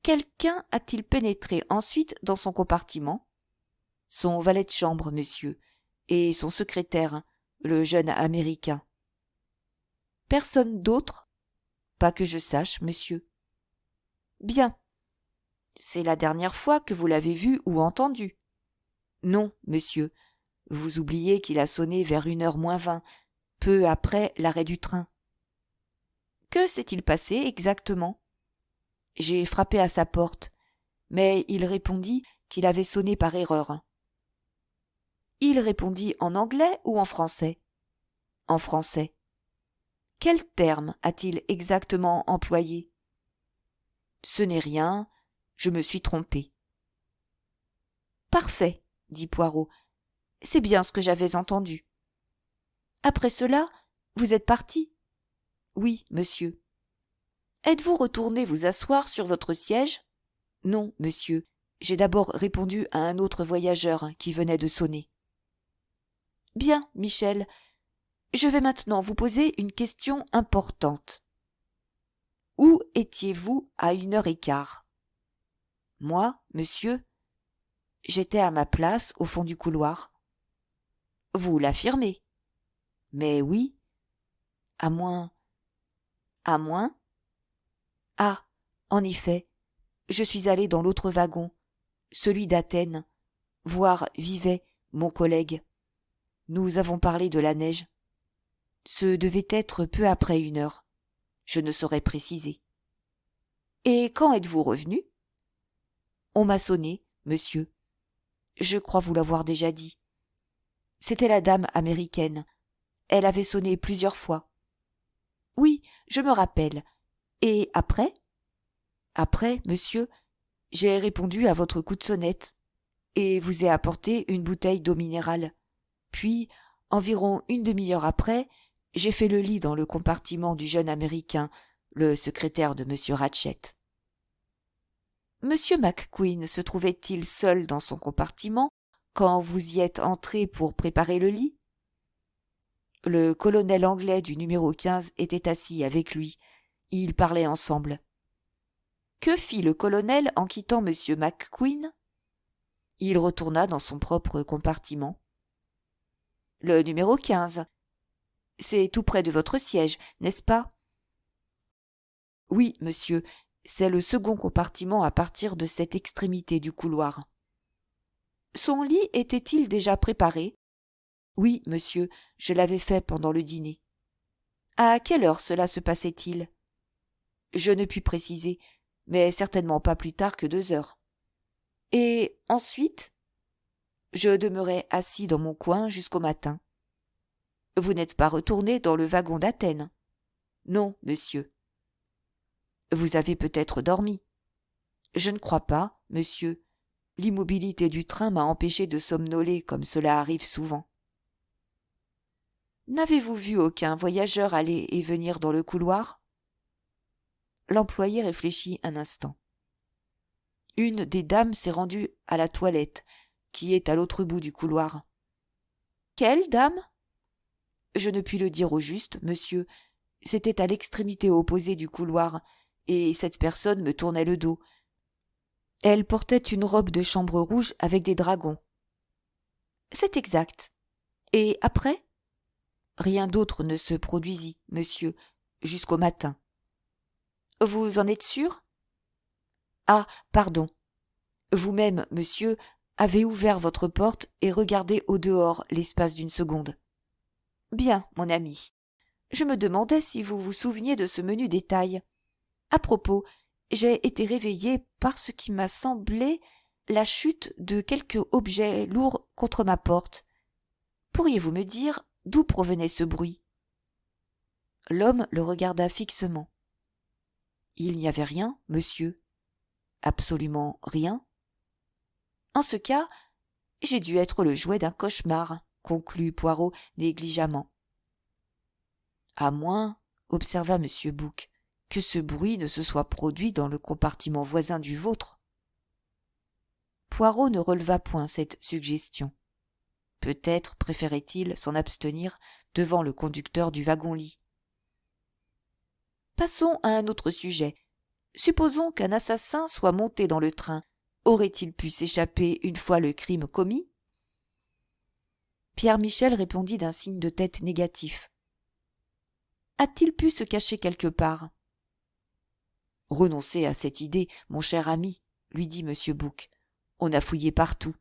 A: Quelqu'un a-t-il pénétré ensuite dans son compartiment ? Son valet de chambre, monsieur, et son secrétaire, le jeune Américain. Personne d'autre ? Pas que je sache, monsieur. Bien. C'est la dernière fois que vous l'avez vu ou entendu ? Non, monsieur. Vous oubliez qu'il a sonné vers 1h moins 20, peu après l'arrêt du train. Que s'est-il passé exactement ? J'ai frappé à sa porte, mais il répondit qu'il avait sonné par erreur. Il répondit en anglais ou en français ? En français. Quel terme a-t-il exactement employé ? Ce n'est rien, je me suis trompé. Parfait, dit Poirot. C'est bien ce que j'avais entendu. Après cela, vous êtes parti ? Oui, monsieur. Êtes-vous retourné vous asseoir sur votre siège ? Non, monsieur. J'ai d'abord répondu à un autre voyageur qui venait de sonner. Bien, Michel. Je vais maintenant vous poser une question importante. Où étiez-vous à 1h15 ? Moi, monsieur, j'étais à ma place au fond du couloir. Vous l'affirmez ? Mais oui. À moins. À moins ? Ah, en effet, je suis allé dans l'autre wagon, celui d'Athènes, voir Vivet, mon collègue. Nous avons parlé de la neige. Ce devait être peu après 1h. Je ne saurais préciser. Et quand êtes-vous revenu ? On m'a sonné, monsieur. Je crois vous l'avoir déjà dit. C'était la dame américaine. Elle avait sonné plusieurs fois. Oui, je me rappelle. Et après ? Après, monsieur, j'ai répondu à votre coup de sonnette et vous ai apporté une bouteille d'eau minérale. Puis, environ une demi-heure après, j'ai fait le lit dans le compartiment du jeune Américain, le secrétaire de M. Ratchett. M. McQueen se trouvait-il seul dans son compartiment quand vous y êtes entré pour préparer le lit ? Le colonel anglais du numéro 15 était assis avec lui. Ils parlaient ensemble. Que fit le colonel en quittant M. McQueen ? Il retourna dans son propre compartiment. Le numéro 15. C'est tout près de votre siège, n'est-ce pas ? Oui, monsieur, c'est le second compartiment à partir de cette extrémité du couloir. Son lit était-il déjà préparé ? Oui, monsieur, je l'avais fait pendant le dîner. À quelle heure cela se passait-il ? Je ne puis préciser, mais certainement pas plus tard que 2h. Et ensuite ? Je demeurai assis dans mon coin jusqu'au matin. Vous n'êtes pas retourné dans le wagon d'Athènes ? Non, monsieur. Vous avez peut-être dormi. Je ne crois pas, monsieur. L'immobilité du train m'a empêché de somnoler comme cela arrive souvent. N'avez-vous vu aucun voyageur aller et venir dans le couloir ? L'employé réfléchit un instant. Une des dames s'est rendue à la toilette, qui est à l'autre bout du couloir. Quelle dame ? Je ne puis le dire au juste, monsieur. C'était à l'extrémité opposée du couloir, et cette personne me tournait le dos. Elle portait une robe de chambre rouge avec des dragons. C'est exact. Et après ? Rien d'autre ne se produisit, monsieur, jusqu'au matin. Vous en êtes sûr ? Ah, pardon. Vous-même, monsieur, avez ouvert votre porte et regardé au dehors l'espace d'une seconde. Bien, mon ami. Je me demandais si vous vous souveniez de ce menu détail. À propos, j'ai été réveillée par ce qui m'a semblé la chute de quelque objet lourd contre ma porte. Pourriez-vous me dire d'où provenait ce bruit ? L'homme le regarda fixement. Il n'y avait rien, monsieur. Absolument rien. En ce cas, j'ai dû être le jouet d'un cauchemar, conclut Poirot négligemment. À moins, observa M. Bouc, que ce bruit ne se soit produit dans le compartiment voisin du vôtre. Poirot ne releva point cette suggestion. Peut-être préférait-il s'en abstenir devant le conducteur du wagon-lit. Passons à un autre sujet. Supposons qu'un assassin soit monté dans le train. Aurait-il pu s'échapper une fois le crime commis ? Pierre Michel répondit d'un signe de tête négatif. A-t-il pu se cacher quelque part ? Renoncez à cette idée, mon cher ami, lui dit M. Bouc. On a fouillé partout.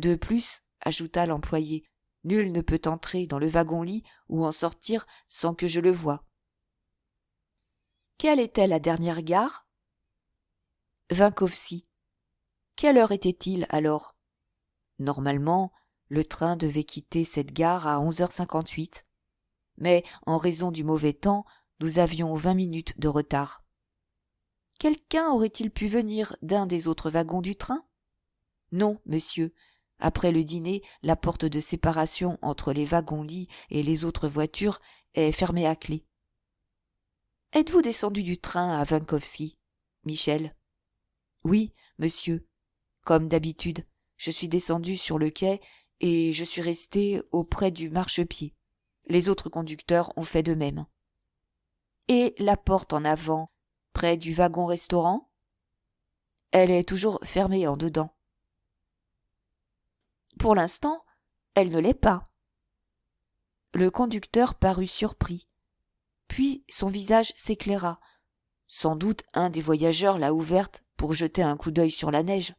A: De plus, ajouta l'employé, nul ne peut entrer dans le wagon-lit ou en sortir sans que je le voie. Quelle était la dernière gare ? Vinkovci. Quelle heure était-il alors ? Normalement, le train devait quitter cette gare à 11h58. Mais en raison du mauvais temps, nous avions 20 minutes de retard. Quelqu'un aurait-il pu venir d'un des autres wagons du train ? Non, monsieur. Après le dîner, la porte de séparation entre les wagons-lits et les autres voitures est fermée à clé. Êtes-vous descendu du train à Vinkovci, Michel ? Oui, monsieur. Comme d'habitude, je suis descendu sur le quai et je suis resté auprès du marchepied. Les autres conducteurs ont fait de même. Et la porte en avant, près du wagon-restaurant? Elle est toujours fermée en dedans. Pour l'instant, elle ne l'est pas. Le conducteur parut surpris. Puis son visage s'éclaira. Sans doute un des voyageurs l'a ouverte pour jeter un coup d'œil sur la neige.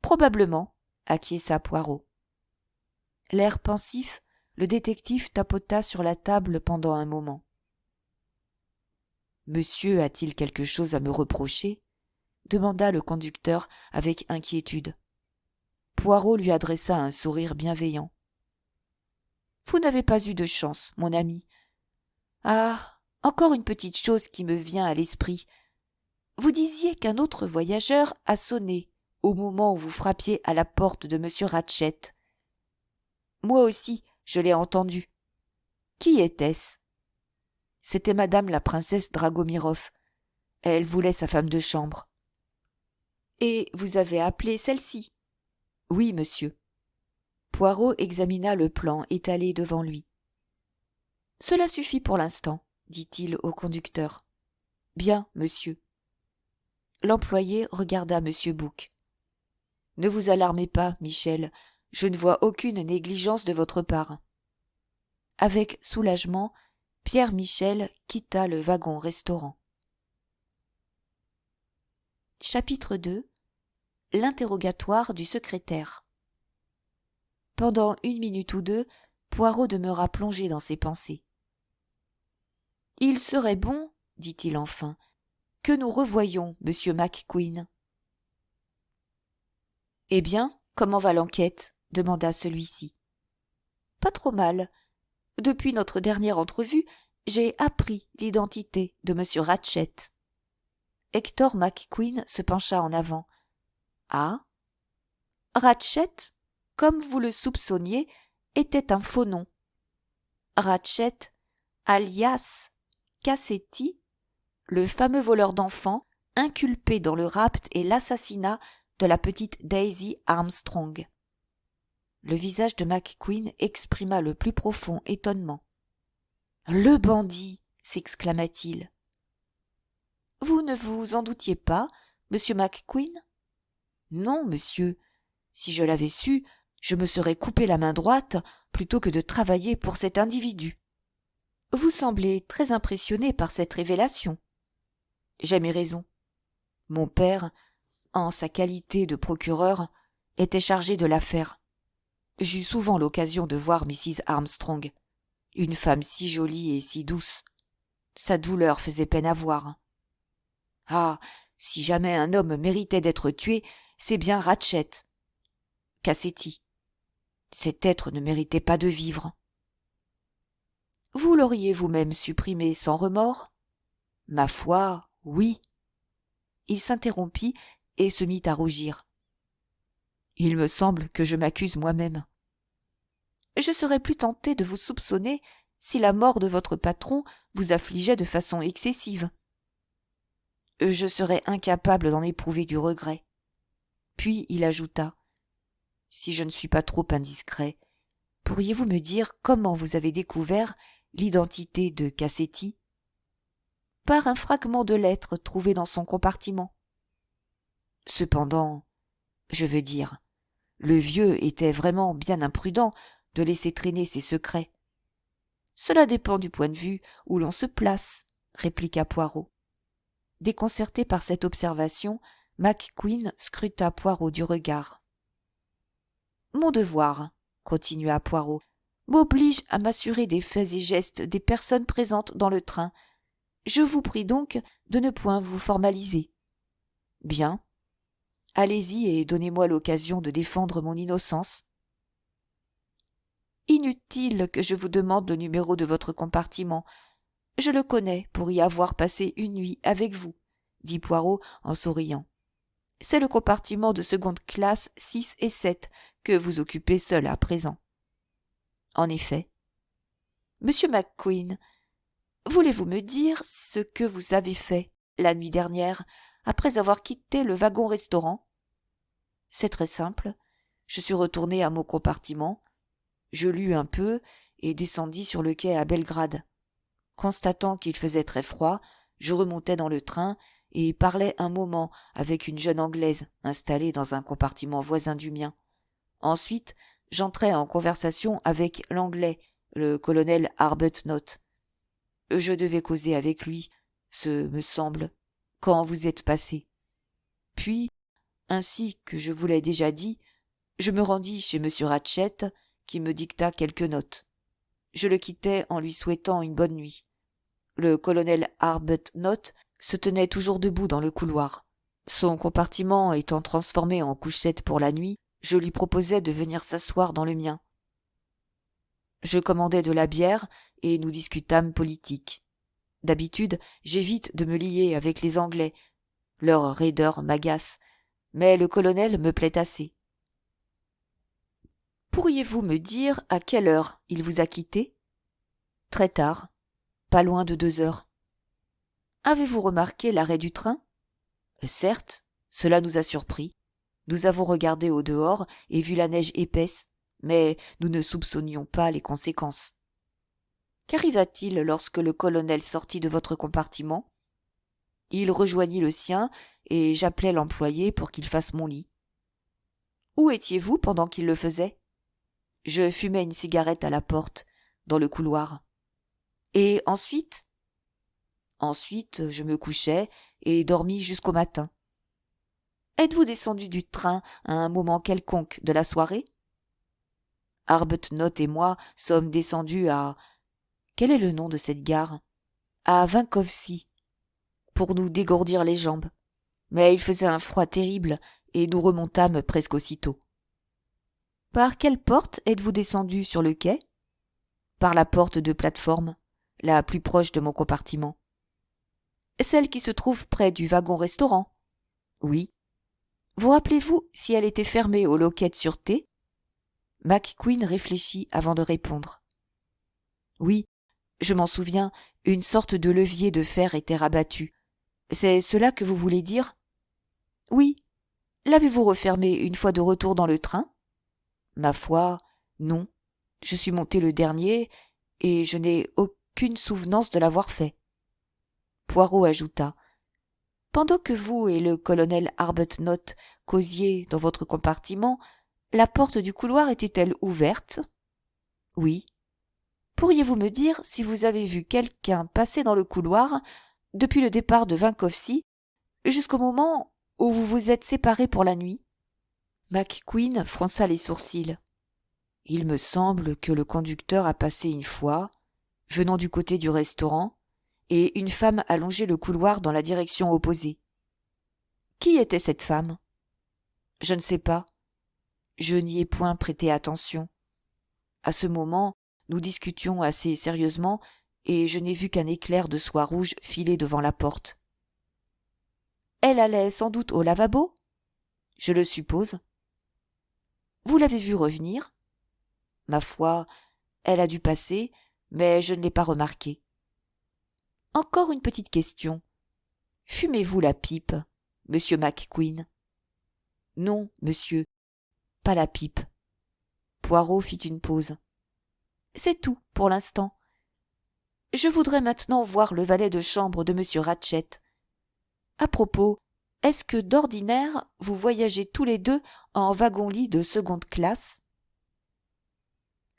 A: Probablement, acquiesça Poirot. L'air pensif, le détective tapota sur la table pendant un moment. « Monsieur a-t-il quelque chose à me reprocher ?» demanda le conducteur avec inquiétude. Poirot lui adressa un sourire bienveillant. « Vous n'avez pas eu de chance, mon ami. Ah, encore une petite chose qui me vient à l'esprit. Vous disiez qu'un autre voyageur a sonné au moment où vous frappiez à la porte de M. Ratchett. Moi aussi, je l'ai entendu. Qui était-ce? C'était madame la princesse Dragomirov. Elle voulait sa femme de chambre. Et vous avez appelé celle-ci? Oui, monsieur. Poirot examina le plan étalé devant lui. Cela suffit pour l'instant, dit-il au conducteur. Bien, monsieur. L'employé regarda M. Bouc. Ne vous alarmez pas, Michel, je ne vois aucune négligence de votre part. Avec soulagement, Pierre Michel quitta le wagon-restaurant. Chapitre 2. L'interrogatoire du secrétaire. Pendant 1 minute ou 2, Poirot demeura plongé dans ses pensées. Il serait bon, dit-il enfin, que nous revoyions M. McQueen. Eh bien, comment va l'enquête? Demanda celui-ci. Pas trop mal. Depuis notre dernière entrevue, j'ai appris l'identité de M. Ratchett. Hector McQueen se pencha en avant. Ah? Ratchett, comme vous le soupçonniez, était un faux nom. Ratchett, alias Cassetti, le fameux voleur d'enfants, inculpé dans le rapt et l'assassinat de la petite Daisy Armstrong. Le visage de McQueen exprima le plus profond étonnement. « Le bandit !» s'exclama-t-il. « Vous ne vous en doutiez pas, monsieur McQueen ?»« Non, monsieur. Si je l'avais su, je me serais coupé la main droite plutôt que de travailler pour cet individu. » Vous semblez très impressionné par cette révélation. J'ai mes raisons. Mon père, en sa qualité de procureur, était chargé de l'affaire. J'eus souvent l'occasion de voir Mrs. Armstrong, une femme si jolie et si douce. Sa douleur faisait peine à voir. Ah, si jamais un homme méritait d'être tué, c'est bien Ratchett. Cassetti. Cet être ne méritait pas de vivre. Vous l'auriez vous-même supprimé sans remords? Ma foi, oui. Il s'interrompit et se mit à rougir. Il me semble que je m'accuse moi-même. Je serais plus tenté de vous soupçonner si la mort de votre patron vous affligeait de façon excessive. Je serais incapable d'en éprouver du regret. Puis il ajouta, « Si je ne suis pas trop indiscret, pourriez-vous me dire comment vous avez découvert l'identité de Cassetti? » Par un fragment de lettre trouvé dans son compartiment. Cependant, je veux dire, le vieux était vraiment bien imprudent de laisser traîner ses secrets. Cela dépend du point de vue où l'on se place, répliqua Poirot. Déconcerté par cette observation, McQueen scruta Poirot du regard. Mon devoir, continua Poirot, m'oblige à m'assurer des faits et gestes des personnes présentes dans le train. Je vous prie donc de ne point vous formaliser. Bien. Allez-y et donnez-moi l'occasion de défendre mon innocence. Inutile que je vous demande le numéro de votre compartiment. Je le connais pour y avoir passé une nuit avec vous, dit Poirot en souriant. C'est le compartiment de seconde classe 6 et 7 que vous occupez seul à présent. En effet. Monsieur McQueen, voulez-vous me dire ce que vous avez fait la nuit dernière après avoir quitté le wagon-restaurant? C'est très simple. Je suis retourné à mon compartiment. Je lus un peu et descendis sur le quai à Belgrade. Constatant qu'il faisait très froid, je remontai dans le train et parlai un moment avec une jeune Anglaise installée dans un compartiment voisin du mien. Ensuite, j'entrai en conversation avec l'Anglais, le colonel Arbuthnot. Je devais causer avec lui, ce me semble, quand vous êtes passé. Puis, ainsi que je vous l'ai déjà dit, je me rendis chez M. Ratchett, qui me dicta quelques notes. Je le quittai en lui souhaitant une bonne nuit. Le colonel Arbuthnot se tenait toujours debout dans le couloir. Son compartiment étant transformé en couchette pour la nuit, je lui proposai de venir s'asseoir dans le mien. Je commandai de la bière et nous discutâmes politique. D'habitude, j'évite de me lier avec les Anglais. Leur raideur m'agace, mais le colonel me plaît assez. Pourriez-vous me dire à quelle heure il vous a quitté? Très tard, pas loin de 2 heures. Avez-vous remarqué l'arrêt du train? Certes, cela nous a surpris. Nous avons regardé au dehors et vu la neige épaisse, mais nous ne soupçonnions pas les conséquences. Qu'arriva-t-il lorsque le colonel sortit de votre compartiment? Il rejoignit le sien et j'appelai l'employé pour qu'il fasse mon lit. Où étiez-vous pendant qu'il le faisait? Je fumais une cigarette à la porte, dans le couloir. Et ensuite? Ensuite, je me couchai et dormis jusqu'au matin. Êtes-vous descendu du train à un moment quelconque de la soirée? Arbuthnot et moi sommes descendus à... Quel est le nom de cette gare? À Vinkovci, pour nous dégourdir les jambes. Mais il faisait un froid terrible et nous remontâmes presque aussitôt. Par quelle porte êtes-vous descendu sur le quai? Par la porte de plateforme, la plus proche de mon compartiment. Celle qui se trouve près du wagon-restaurant? Oui. Vous rappelez-vous si elle était fermée au loquet de sûreté? McQueen réfléchit avant de répondre. Oui, je m'en souviens, une sorte de levier de fer était rabattu. C'est cela que vous voulez dire? Oui. L'avez-vous refermée une fois de retour dans le train? Ma foi, non. Je suis monté le dernier et je n'ai aucune souvenance de l'avoir fait. Poirot ajouta. Pendant que vous et le colonel Arbuthnot causiez dans votre compartiment, la porte du couloir était-elle ouverte? Oui. Pourriez-vous me dire si vous avez vu quelqu'un passer dans le couloir depuis le départ de Vinkovci jusqu'au moment où vous vous êtes séparés pour la nuit? McQueen fronça les sourcils. Il me semble que le conducteur a passé une fois, venant du côté du restaurant, et une femme a longé le couloir dans la direction opposée. Qui était cette femme? Je ne sais pas. Je n'y ai point prêté attention. À ce moment, nous discutions assez sérieusement, et je n'ai vu qu'un éclair de soie rouge filer devant la porte. Elle allait sans doute au lavabo? Je le suppose. Vous l'avez vue revenir? Ma foi, elle a dû passer, mais je ne l'ai pas remarqué. Encore une petite question. Fumez-vous la pipe, monsieur McQueen? Non, monsieur, pas la pipe. Poirot fit une pause. C'est tout, pour l'instant. Je voudrais maintenant voir le valet de chambre de monsieur Ratchett. À propos, est-ce que d'ordinaire vous voyagez tous les deux en wagon-lit de seconde classe?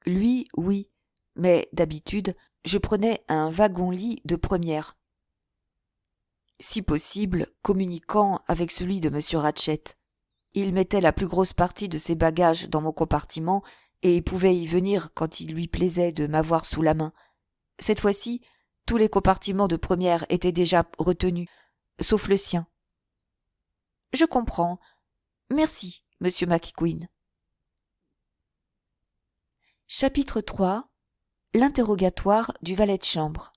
A: Lui, oui, mais d'habitude, je prenais un wagon-lit de première. Si possible, communiquant avec celui de monsieur Ratchett. Il mettait la plus grosse partie de ses bagages dans mon compartiment et pouvait y venir quand il lui plaisait de m'avoir sous la main. Cette fois-ci, tous les compartiments de première étaient déjà retenus, sauf le sien. Je comprends. Merci, monsieur McQueen. Chapitre 3. L'interrogatoire du valet de chambre.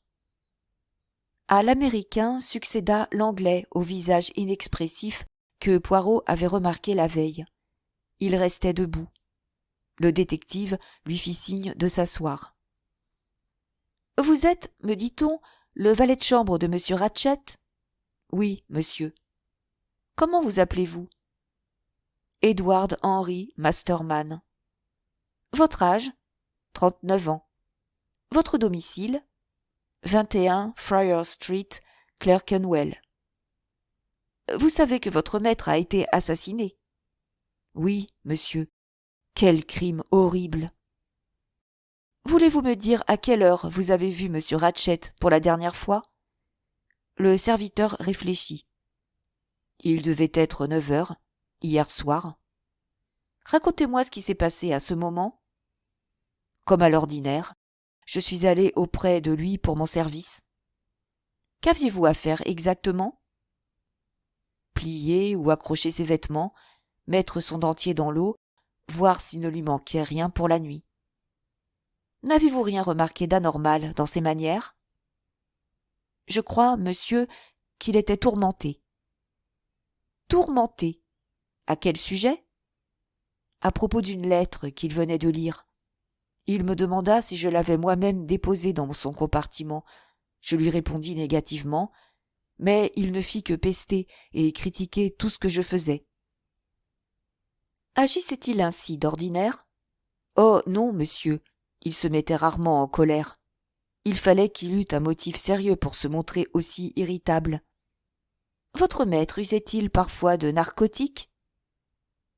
A: À l'Américain succéda l'Anglais au visage inexpressif que Poirot avait remarqué la veille. Il restait debout. Le détective lui fit signe de s'asseoir. « Vous êtes, me dit-on, le valet de chambre de monsieur Ratchett? »« Oui, monsieur. »« Comment vous appelez-vous ?»« Edward Henry Masterman. »« Votre âge ? 39 ans. »« Votre domicile ? 21 Friar Street, Clerkenwell. Vous savez que votre maître a été assassiné? Oui, monsieur. Quel crime horrible! Voulez-vous me dire à quelle heure vous avez vu monsieur Ratchett pour la dernière fois? Le serviteur réfléchit. Il devait être 9 heures, hier soir. Racontez-moi ce qui s'est passé à ce moment. Comme à l'ordinaire, je suis allé auprès de lui pour mon service. Qu'aviez-vous à faire exactement? Plier ou accrocher ses vêtements, mettre son dentier dans l'eau, voir s'il ne lui manquait rien pour la nuit. N'avez-vous rien remarqué d'anormal dans ses manières? Je crois, monsieur, qu'il était tourmenté. Tourmenté? À quel sujet? À propos d'une lettre qu'il venait de lire. Il me demanda si je l'avais moi-même déposée dans son compartiment. Je lui répondis négativement, mais il ne fit que pester et critiquer tout ce que je faisais. Agissait-il ainsi d'ordinaire? Oh non, monsieur, il se mettait rarement en colère. Il fallait qu'il eût un motif sérieux pour se montrer aussi irritable. Votre maître usait-il parfois de narcotiques?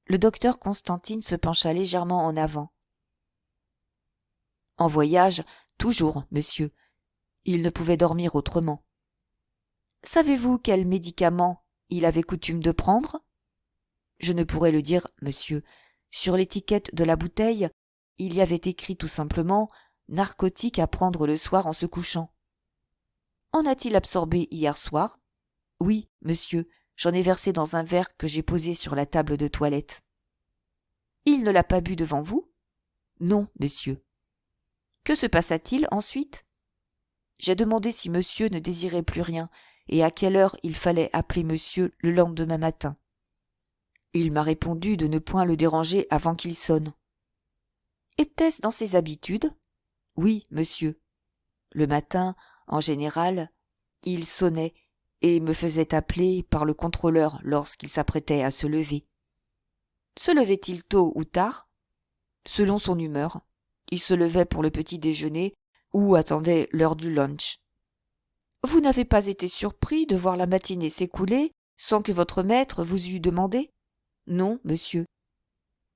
A: Le docteur Constantine se pencha légèrement en avant. En voyage, toujours, monsieur. Il ne pouvait dormir autrement. Savez-vous quel médicament il avait coutume de prendre? Je ne pourrais le dire, monsieur. Sur l'étiquette de la bouteille, il y avait écrit tout simplement « narcotique à prendre le soir en se couchant ». En a-t-il absorbé hier soir? Oui, monsieur, j'en ai versé dans un verre que j'ai posé sur la table de toilette. Il ne l'a pas bu devant vous? Non, monsieur. Que se passa-t-il ensuite? J'ai demandé si monsieur ne désirait plus rien et à quelle heure il fallait appeler monsieur le lendemain matin. Il m'a répondu de ne point le déranger avant qu'il sonne. Était-ce dans ses habitudes? Oui, monsieur. Le matin, en général, il sonnait et me faisait appeler par le contrôleur lorsqu'il s'apprêtait à se lever. Se levait-il tôt ou tard? Selon son humeur. Il se levait pour le petit déjeuner ou attendait l'heure du lunch. Vous n'avez pas été surpris de voir la matinée s'écouler sans que votre maître vous eût demandé? Non, monsieur.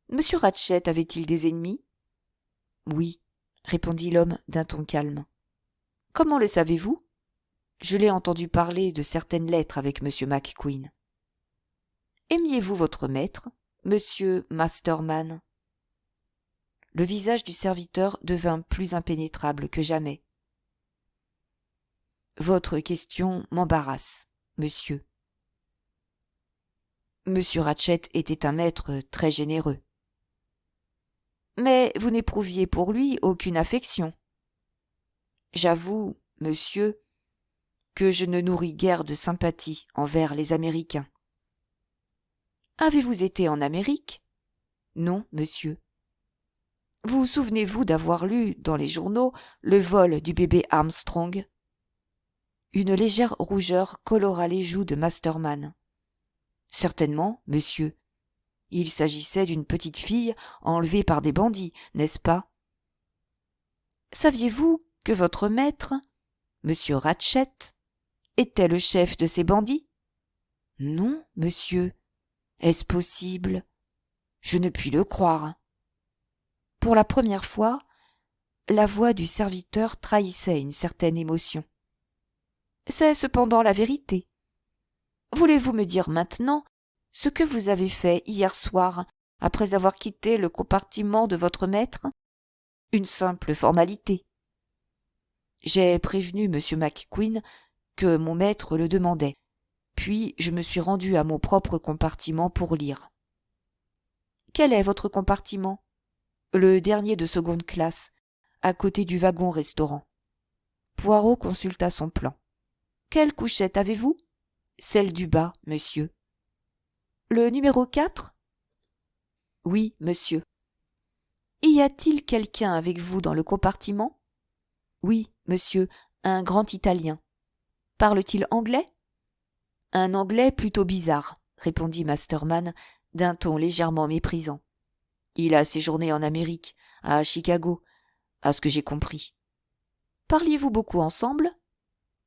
A: Monsieur Ratchett avait-il des ennemis? Oui, répondit l'homme d'un ton calme. Comment le savez-vous? Je l'ai entendu parler de certaines lettres avec monsieur McQueen. Aimiez-vous votre maître, monsieur Masterman? Le visage du serviteur devint plus impénétrable que jamais. Votre question m'embarrasse, monsieur. Monsieur Ratchett était un maître très généreux. Mais vous n'éprouviez pour lui aucune affection. J'avoue, monsieur, que je ne nourris guère de sympathie envers les Américains. Avez-vous été en Amérique? Non, monsieur. Vous souvenez-vous d'avoir lu dans les journaux le vol du bébé Armstrong? Une légère rougeur colora les joues de Masterman. Certainement, monsieur. Il s'agissait d'une petite fille enlevée par des bandits, n'est-ce pas? Saviez-vous que votre maître, monsieur Ratchett, était le chef de ces bandits? Non, monsieur. Est-ce possible? Je ne puis le croire. Pour la première fois, la voix du serviteur trahissait une certaine émotion. C'est cependant la vérité. Voulez-vous me dire maintenant ce que vous avez fait hier soir après avoir quitté le compartiment de votre maître? Une simple formalité. J'ai prévenu M. McQueen que mon maître le demandait, puis je me suis rendu à mon propre compartiment pour lire. Quel est votre compartiment? Le dernier de seconde classe, à côté du wagon-restaurant. Poirot consulta son plan. Quelle couchette avez-vous? Celle du bas, monsieur. Le numéro 4? Oui, monsieur. Y a-t-il quelqu'un avec vous dans le compartiment? Oui, monsieur, un grand Italien. Parle-t-il anglais? Un anglais plutôt bizarre, répondit Masterman d'un ton légèrement méprisant. Il a séjourné en Amérique, à Chicago, à ce que j'ai compris. Parliez-vous beaucoup ensemble?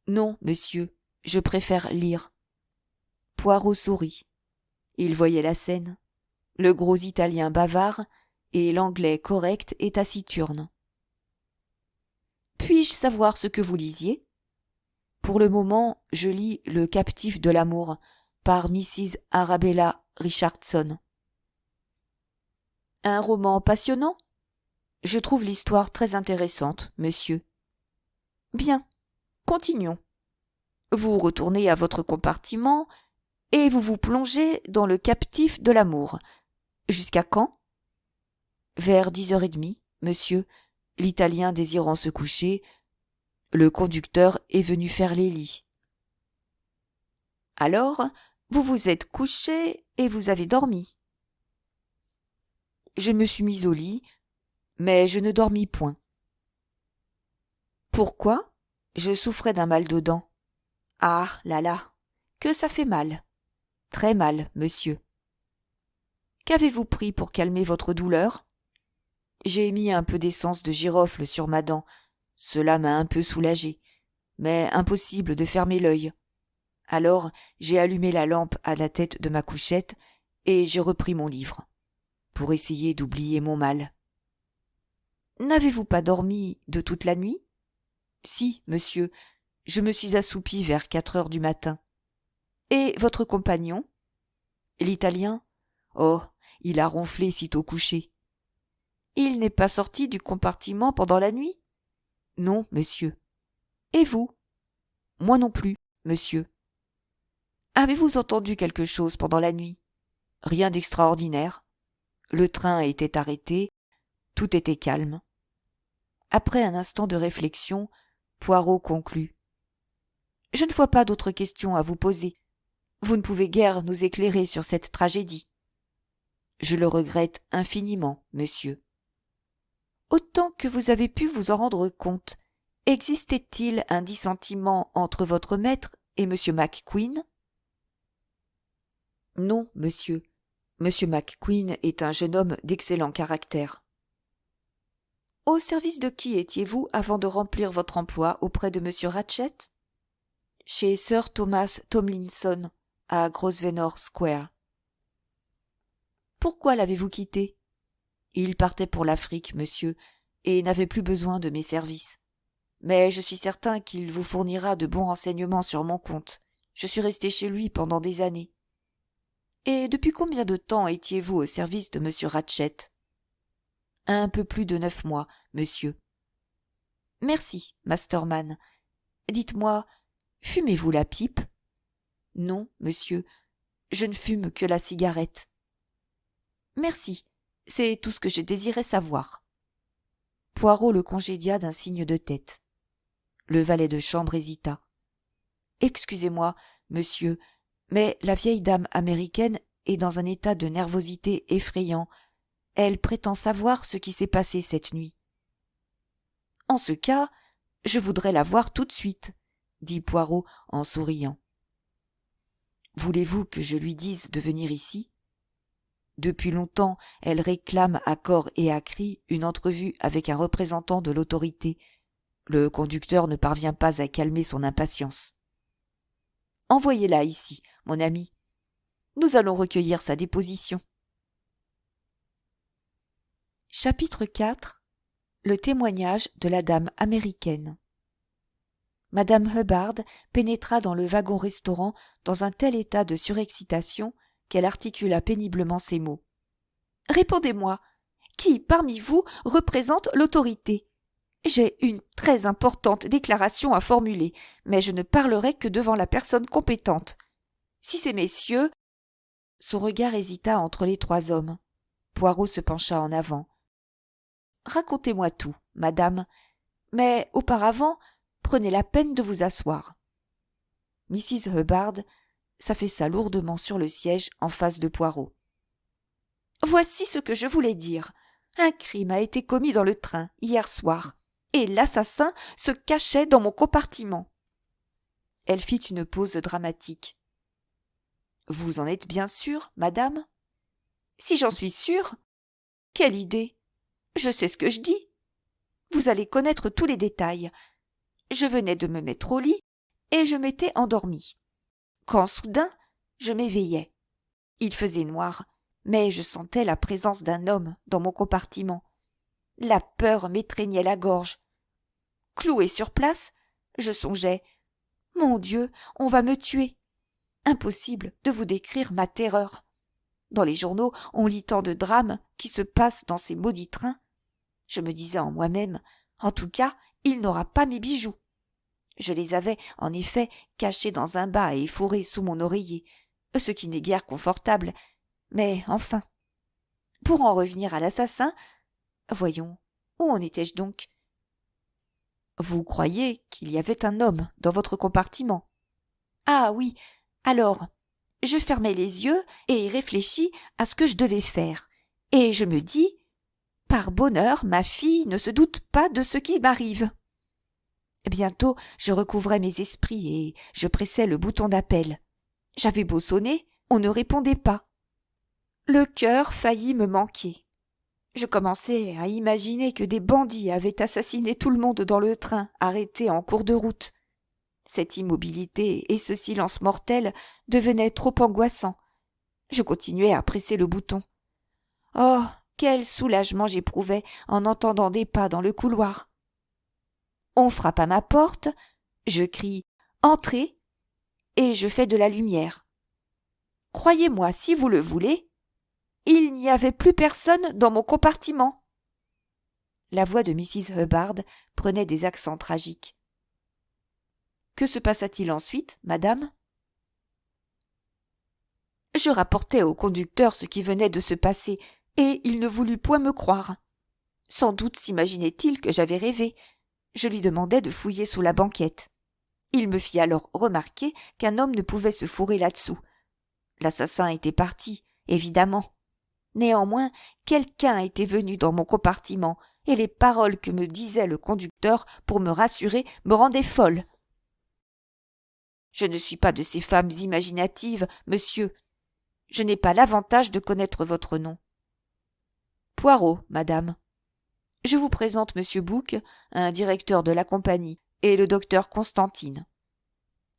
A: Non, monsieur, je préfère lire. Poirot sourit. Il voyait la scène. Le gros Italien bavard et l'Anglais correct et taciturne. Puis-je savoir ce que vous lisiez? Pour le moment, je lis Le captif de l'amour par Mrs. Arabella Richardson. Un roman passionnant? Je trouve l'histoire très intéressante, monsieur. Bien, continuons. Vous retournez à votre compartiment et vous vous plongez dans Le captif de l'amour. Jusqu'à quand? Vers 10h30, monsieur, l'Italien désirant se coucher, le conducteur est venu faire les lits. Alors, vous vous êtes couché et vous avez dormi. Je me suis mis au lit, mais je ne dormis point. Pourquoi? Je souffrais d'un mal de dents. Ah là là, que ça fait mal. Très mal, monsieur. Qu'avez-vous pris pour calmer votre douleur? J'ai mis un peu d'essence de girofle sur ma dent. Cela m'a un peu soulagé, mais impossible de fermer l'œil. Alors j'ai allumé la lampe à la tête de ma couchette et j'ai repris mon livre, pour essayer d'oublier mon mal. N'avez-vous pas dormi de toute la nuit? Si, monsieur, je me suis assoupi vers 4h du matin. Et votre compagnon? L'Italien? Oh, il a ronflé sitôt couché. Il n'est pas sorti du compartiment pendant la nuit? Non, monsieur. Et vous? Moi non plus, monsieur. Avez-vous entendu quelque chose pendant la nuit? Rien d'extraordinaire. Le train était arrêté, tout était calme. Après un instant de réflexion, Poirot conclut. Je ne vois pas d'autres questions à vous poser. Vous ne pouvez guère nous éclairer sur cette tragédie. Je le regrette infiniment, monsieur. Autant que vous avez pu vous en rendre compte, existait-il un dissentiment entre votre maître et M. McQueen? Non, monsieur. M. McQueen est un jeune homme d'excellent caractère. Au service de qui étiez-vous avant de remplir votre emploi auprès de M. Ratchett? Chez Sir Thomas Tomlinson, à Grosvenor Square. Pourquoi l'avez-vous quitté? Il partait pour l'Afrique, monsieur, et n'avait plus besoin de mes services. Mais je suis certain qu'il vous fournira de bons renseignements sur mon compte. Je suis resté chez lui pendant des années. Et depuis combien de temps étiez-vous au service de M. Ratchett? Un peu plus de 9 mois, monsieur. Merci, Masterman. Dites-moi, fumez-vous la pipe? Non, monsieur, je ne fume que la cigarette. Merci, c'est tout ce que je désirais savoir. Poirot le congédia d'un signe de tête. Le valet de chambre hésita. Excusez-moi, monsieur, mais la vieille dame américaine est dans un état de nervosité effrayant. Elle prétend savoir ce qui s'est passé cette nuit. En ce cas, je voudrais la voir tout de suite, dit Poirot en souriant. Voulez-vous que je lui dise de venir ici? Depuis longtemps, elle réclame à corps et à cri une entrevue avec un représentant de l'autorité. Le conducteur ne parvient pas à calmer son impatience. Envoyez-la ici, mon ami. Nous allons recueillir sa déposition. Chapitre 4. Le témoignage de la dame américaine. Madame Hubbard pénétra dans le wagon-restaurant dans un tel état de surexcitation qu'elle articula péniblement ces mots. « Répondez-moi, qui parmi vous représente l'autorité? J'ai une très importante déclaration à formuler, mais je ne parlerai que devant la personne compétente. Si ces messieurs… » Son regard hésita entre les 3 hommes. Poirot se pencha en avant. « Racontez-moi tout, madame, mais auparavant, prenez la peine de vous asseoir. » Mrs. Hubbard s'affaissa lourdement sur le siège en face de Poirot. « Voici ce que je voulais dire. Un crime a été commis dans le train hier soir, et l'assassin se cachait dans mon compartiment. » Elle fit une pause dramatique. « Vous en êtes bien sûre, madame? »« Si j'en suis sûre? Quelle idée! Je sais ce que je dis. Vous allez connaître tous les détails. Je venais de me mettre au lit et je m'étais endormie. Quand soudain, je m'éveillai. Il faisait noir, mais je sentais la présence d'un homme dans mon compartiment. La peur m'étreignait la gorge. Clouée sur place, je songeais « Mon Dieu, on va me tuer !» Impossible de vous décrire ma terreur. Dans les journaux, on lit tant de drames qui se passent dans ces maudits trains. Je me disais en moi-même « En tout cas, il n'aura pas mes bijoux !» Je les avais, en effet, cachés dans un bas et fourrés sous mon oreiller, ce qui n'est guère confortable, mais enfin. Pour en revenir à l'assassin, voyons, où en étais-je donc? Vous croyez qu'il y avait un homme dans votre compartiment? Ah oui, alors, je fermai les yeux et réfléchis à ce que je devais faire, et je me dis, par bonheur, ma fille ne se doute pas de ce qui m'arrive. Bientôt, je recouvrais mes esprits et je pressais le bouton d'appel. J'avais beau sonner, on ne répondait pas. Le cœur faillit me manquer. Je commençais à imaginer que des bandits avaient assassiné tout le monde dans le train, arrêté en cours de route. Cette immobilité et ce silence mortel devenaient trop angoissants. Je continuais à presser le bouton. Oh, quel soulagement j'éprouvais en entendant des pas dans le couloir. On frappe à ma porte, je crie « Entrez !» et je fais de la lumière. Croyez-moi, si vous le voulez, il n'y avait plus personne dans mon compartiment. La voix de Mrs. Hubbard prenait des accents tragiques. Que se passa-t-il ensuite, madame? Je rapportai au conducteur ce qui venait de se passer, et il ne voulut point me croire. Sans doute s'imaginait-il que j'avais rêvé. Je lui demandai de fouiller sous la banquette. Il me fit alors remarquer qu'un homme ne pouvait se fourrer là-dessous. L'assassin était parti, évidemment. Néanmoins, quelqu'un était venu dans mon compartiment, et les paroles que me disait le conducteur pour me rassurer me rendaient folle. Je ne suis pas de ces femmes imaginatives, monsieur. Je n'ai pas l'avantage de connaître votre nom. Poirot, madame. Je vous présente monsieur Bouc, un directeur de la compagnie, et le docteur Constantine.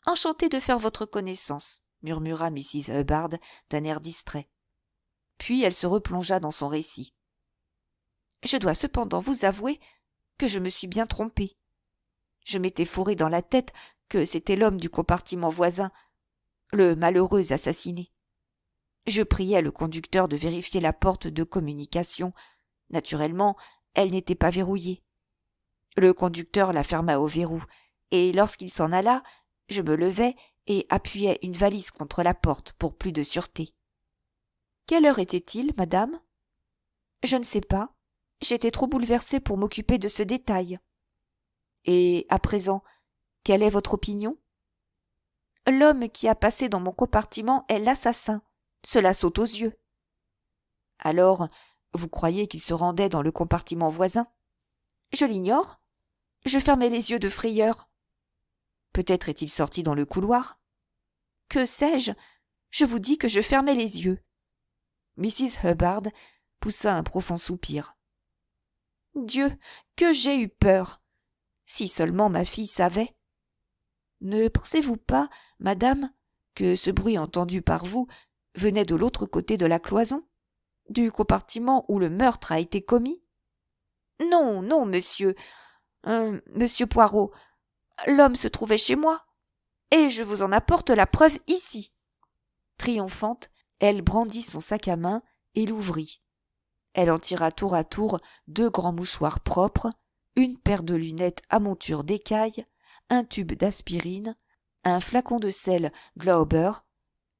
A: Enchanté de faire votre connaissance, murmura Mrs. Hubbard d'un air distrait. Puis elle se replongea dans son récit. Je dois cependant vous avouer que je me suis bien trompée. Je m'étais fourré dans la tête que c'était l'homme du compartiment voisin, le malheureux assassiné. Je priai le conducteur de vérifier la porte de communication. Naturellement, elle n'était pas verrouillée. Le conducteur la ferma au verrou, et lorsqu'il s'en alla, je me levai et appuyai une valise contre la porte pour plus de sûreté. Quelle heure était-il, madame? Je ne sais pas. J'étais trop bouleversée pour m'occuper de ce détail. Et à présent, quelle est votre opinion? L'homme qui a passé dans mon compartiment est l'assassin. Cela saute aux yeux. Alors, vous croyez qu'il se rendait dans le compartiment voisin? Je l'ignore. Je fermais les yeux de frayeur. Peut-être est-il sorti dans le couloir. Que sais-je? Je vous dis que je fermais les yeux. Mrs. Hubbard poussa un profond soupir. Dieu, que j'ai eu peur! Si seulement ma fille savait. Ne pensez-vous pas, madame, que ce bruit entendu par vous venait de l'autre côté de la cloison, du compartiment où le meurtre a été commis? Non, non, monsieur, monsieur Poirot, l'homme se trouvait chez moi, et je vous en apporte la preuve ici. Triomphante, elle brandit son sac à main et l'ouvrit. Elle en tira tour à tour 2 grands mouchoirs propres, une paire de lunettes à monture d'écaille, un tube d'aspirine, un flacon de sel Glauber,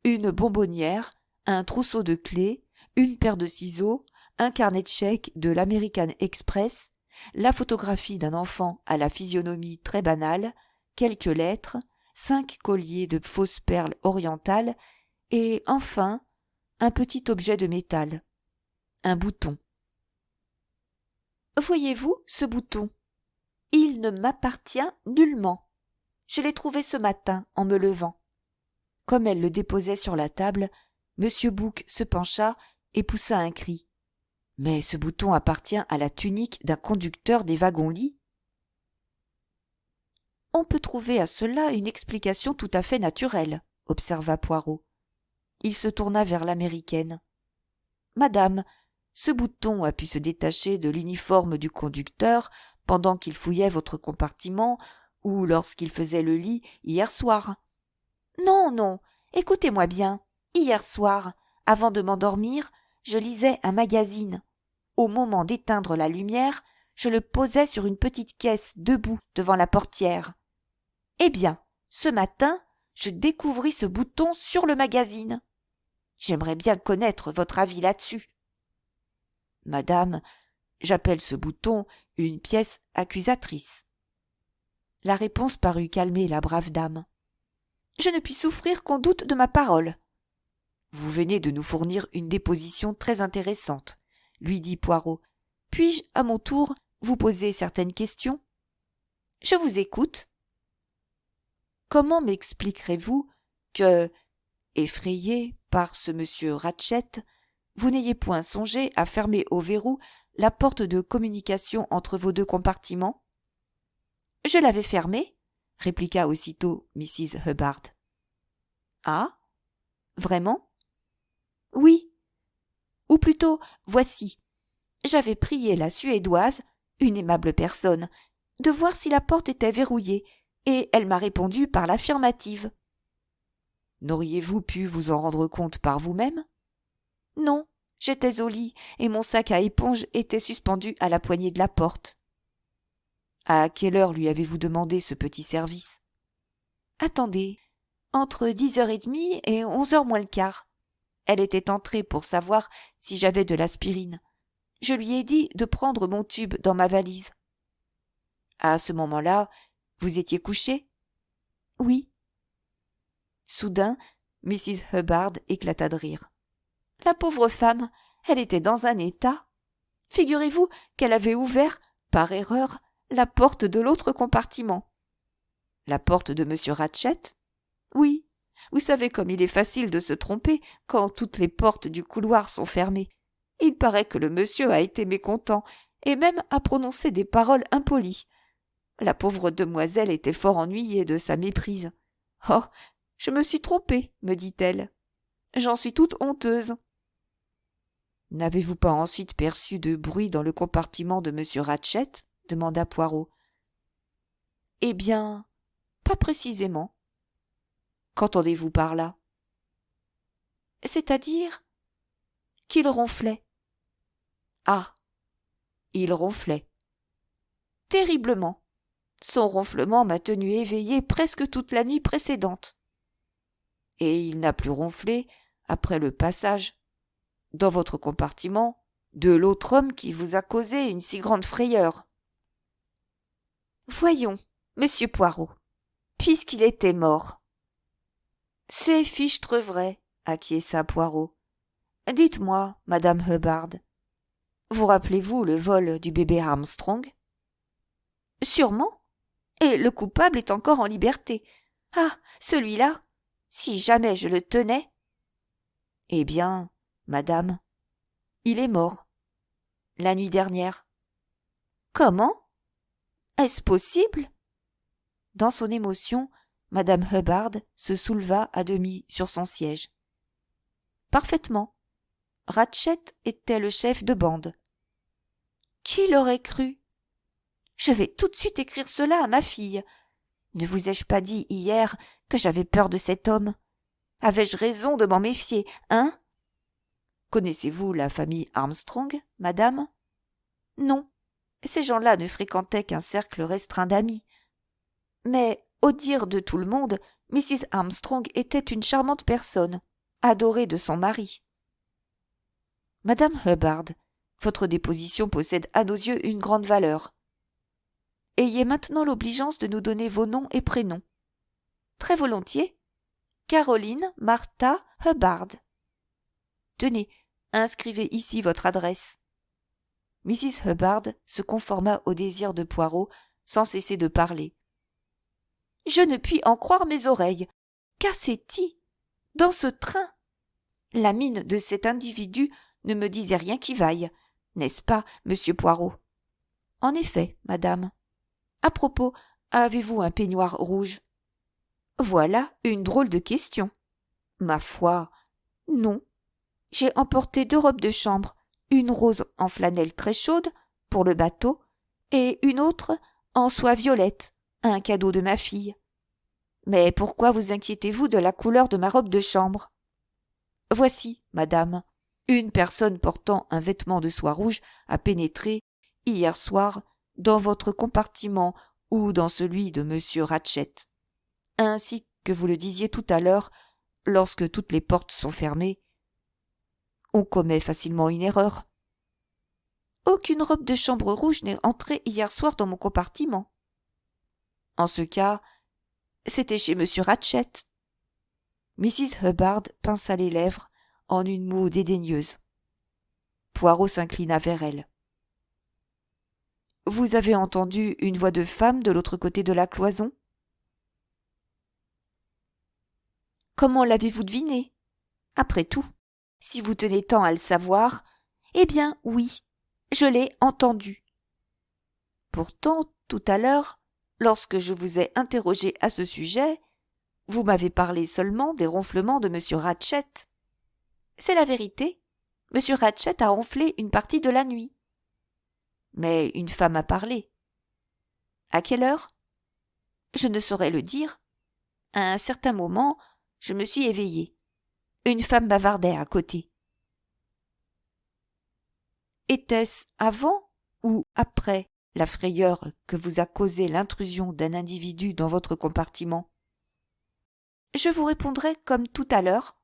A: une bonbonnière, un trousseau de clés, une paire de ciseaux, un carnet de chèques de l'American Express, la photographie d'un enfant à la physionomie très banale, quelques lettres, 5 colliers de fausses perles orientales et enfin un petit objet de métal, un bouton. Voyez-vous ce bouton? Il ne m'appartient nullement. Je l'ai trouvé ce matin en me levant. Comme elle le déposait sur la table, M. Bouc se pencha et poussa un cri. Mais ce bouton appartient à la tunique d'un conducteur des wagons-lits. On peut trouver à cela une explication tout à fait naturelle, observa Poirot. Il se tourna vers l'américaine. Madame, ce bouton a pu se détacher de l'uniforme du conducteur pendant qu'il fouillait votre compartiment ou lorsqu'il faisait le lit hier soir. Non, non, écoutez-moi bien. Hier soir, avant de m'endormir, je lisais un magazine. Au moment d'éteindre la lumière, je le posais sur une petite caisse debout devant la portière. Eh bien, ce matin, je découvris ce bouton sur le magazine. J'aimerais bien connaître votre avis là-dessus. Madame, j'appelle ce bouton une pièce accusatrice. La réponse parut calmer la brave dame. Je ne puis souffrir qu'on doute de ma parole. Vous venez de nous fournir une déposition très intéressante, lui dit Poirot. Puis-je, à mon tour, vous poser certaines questions? Je vous écoute. Comment m'expliquerez-vous que, effrayé par ce monsieur Ratchett, vous n'ayez point songé à fermer au verrou la porte de communication entre vos deux compartiments? Je l'avais fermée, répliqua aussitôt Mrs. Hubbard. Ah? Vraiment? Oui. Ou plutôt, voici. J'avais prié la Suédoise, une aimable personne, de voir si la porte était verrouillée, et elle m'a répondu par l'affirmative. N'auriez-vous pu vous en rendre compte par vous-même? Non, j'étais au lit, et mon sac à éponge était suspendu à la poignée de la porte. À quelle heure lui avez-vous demandé ce petit service? Attendez, entre 10h30 et 11h moins le quart. Elle était entrée pour savoir si j'avais de l'aspirine. Je lui ai dit de prendre mon tube dans ma valise. À ce moment-là, vous étiez couché? Oui. Soudain, Mrs. Hubbard éclata de rire. La pauvre femme, elle était dans un état. Figurez-vous qu'elle avait ouvert, par erreur, la porte de l'autre compartiment. La porte de M. Ratchett? Oui. Vous savez comme il est facile de se tromper quand toutes les portes du couloir sont fermées. Il paraît que le monsieur a été mécontent et même a prononcé des paroles impolies. La pauvre demoiselle était fort ennuyée de sa méprise. « Oh, je me suis trompée, me dit-elle. J'en suis toute honteuse. » N'avez-vous pas ensuite perçu de bruit dans le compartiment de M. Ratchett? Demanda Poirot. Eh bien, pas précisément. Qu'entendez-vous par là? C'est-à-dire qu'il ronflait. Ah, il ronflait. Terriblement. Son ronflement m'a tenu éveillée presque toute la nuit précédente. Et il n'a plus ronflé après le passage, dans votre compartiment, de l'autre homme qui vous a causé une si grande frayeur. Voyons, monsieur Poirot, puisqu'il était mort. C'est fichtre vrai, acquiesça Poirot. Dites-moi, madame Hubbard, vous rappelez-vous le vol du bébé Armstrong? Sûrement. Et le coupable est encore en liberté. Ah, celui-là, si jamais je le tenais. Eh bien, madame, il est mort. La nuit dernière. Comment? Est-ce possible? Dans son émotion, madame Hubbard se souleva à demi sur son siège. Parfaitement. Ratchett était le chef de bande. Qui l'aurait cru? Je vais tout de suite écrire cela à ma fille. Ne vous ai-je pas dit hier que j'avais peur de cet homme? Avais-je raison de m'en méfier, hein? Connaissez-vous la famille Armstrong, madame? Non, ces gens-là ne fréquentaient qu'un cercle restreint d'amis. Mais, au dire de tout le monde, Mrs. Armstrong était une charmante personne, adorée de son mari. Madame Hubbard, votre déposition possède à nos yeux une grande valeur. Ayez maintenant l'obligeance de nous donner vos noms et prénoms. Très volontiers. Caroline Martha Hubbard. Tenez, inscrivez ici votre adresse. Mrs. Hubbard se conforma au désir de Poirot sans cesser de parler. Je ne puis en croire mes oreilles. Cassetti, dans ce train. La mine de cet individu ne me disait rien qui vaille, n'est-ce pas, monsieur Poirot? En effet, madame. À propos, Avez-vous un peignoir rouge? Voilà une drôle de question. Ma foi, non. J'ai emporté 2 robes de chambre, une rose en flanelle très chaude, pour le bateau, et une autre en soie violette, un cadeau de ma fille. Mais pourquoi vous inquiétez-vous de la couleur de ma robe de chambre? Voici, madame, une personne portant un vêtement de soie rouge a pénétré, hier soir, dans votre compartiment ou dans celui de monsieur Ratchett. Ainsi que vous le disiez tout à l'heure, lorsque toutes les portes sont fermées, on commet facilement une erreur. Aucune robe de chambre rouge n'est entrée hier soir dans mon compartiment. En ce cas, c'était chez monsieur Ratchett. Mrs. Hubbard pinça les lèvres en une moue dédaigneuse. Poirot s'inclina vers elle. Vous avez entendu une voix de femme de l'autre côté de la cloison? Comment l'avez-vous deviné? Après tout, si vous tenez tant à le savoir, eh bien oui, je l'ai entendu. Pourtant, tout à l'heure, lorsque je vous ai interrogé à ce sujet, vous m'avez parlé seulement des ronflements de monsieur Ratchett. C'est la vérité. Monsieur Ratchett a ronflé une partie de la nuit. Mais une femme a parlé. À quelle heure? Je ne saurais le dire. À un certain moment, je me suis éveillée. Une femme bavardait à côté. Était-ce avant ou après la frayeur que vous a causée l'intrusion d'un individu dans votre compartiment? Je vous répondrai comme tout à l'heure.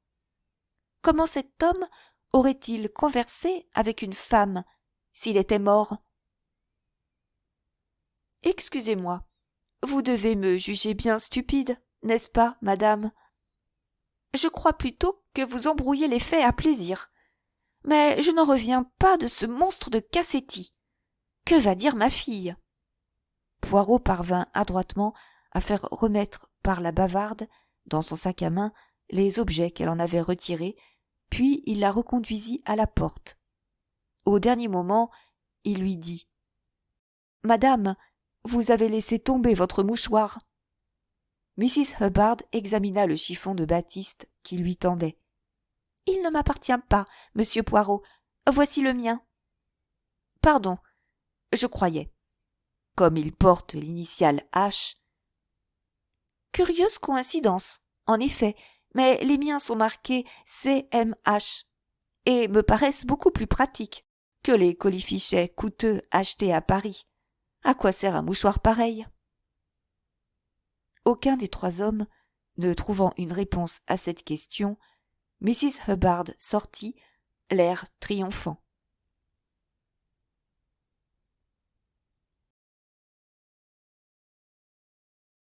A: Comment cet homme aurait-il conversé avec une femme s'il était mort? Excusez-moi, vous devez me juger bien stupide, n'est-ce pas, madame? Je crois plutôt que vous embrouillez les faits à plaisir. Mais je n'en reviens pas de ce monstre de Cassetti. Que va dire ma fille? Poirot parvint adroitement à faire remettre par la bavarde, dans son sac à main, les objets qu'elle en avait retirés, puis il la reconduisit à la porte. Au dernier moment, il lui dit « Madame, vous avez laissé tomber votre mouchoir. » Mrs. Hubbard examina le chiffon de batiste qui lui tendait. « Il ne m'appartient pas, monsieur Poirot. Voici le mien. »« Pardon, je croyais. Comme il porte l'initiale H. » Curieuse coïncidence, en effet, mais les miens sont marqués CMH et me paraissent beaucoup plus pratiques que les colifichets coûteux achetés à Paris. À quoi sert un mouchoir pareil? Aucun des 3 hommes ne trouvant une réponse à cette question, Mrs. Hubbard sortit, l'air triomphant.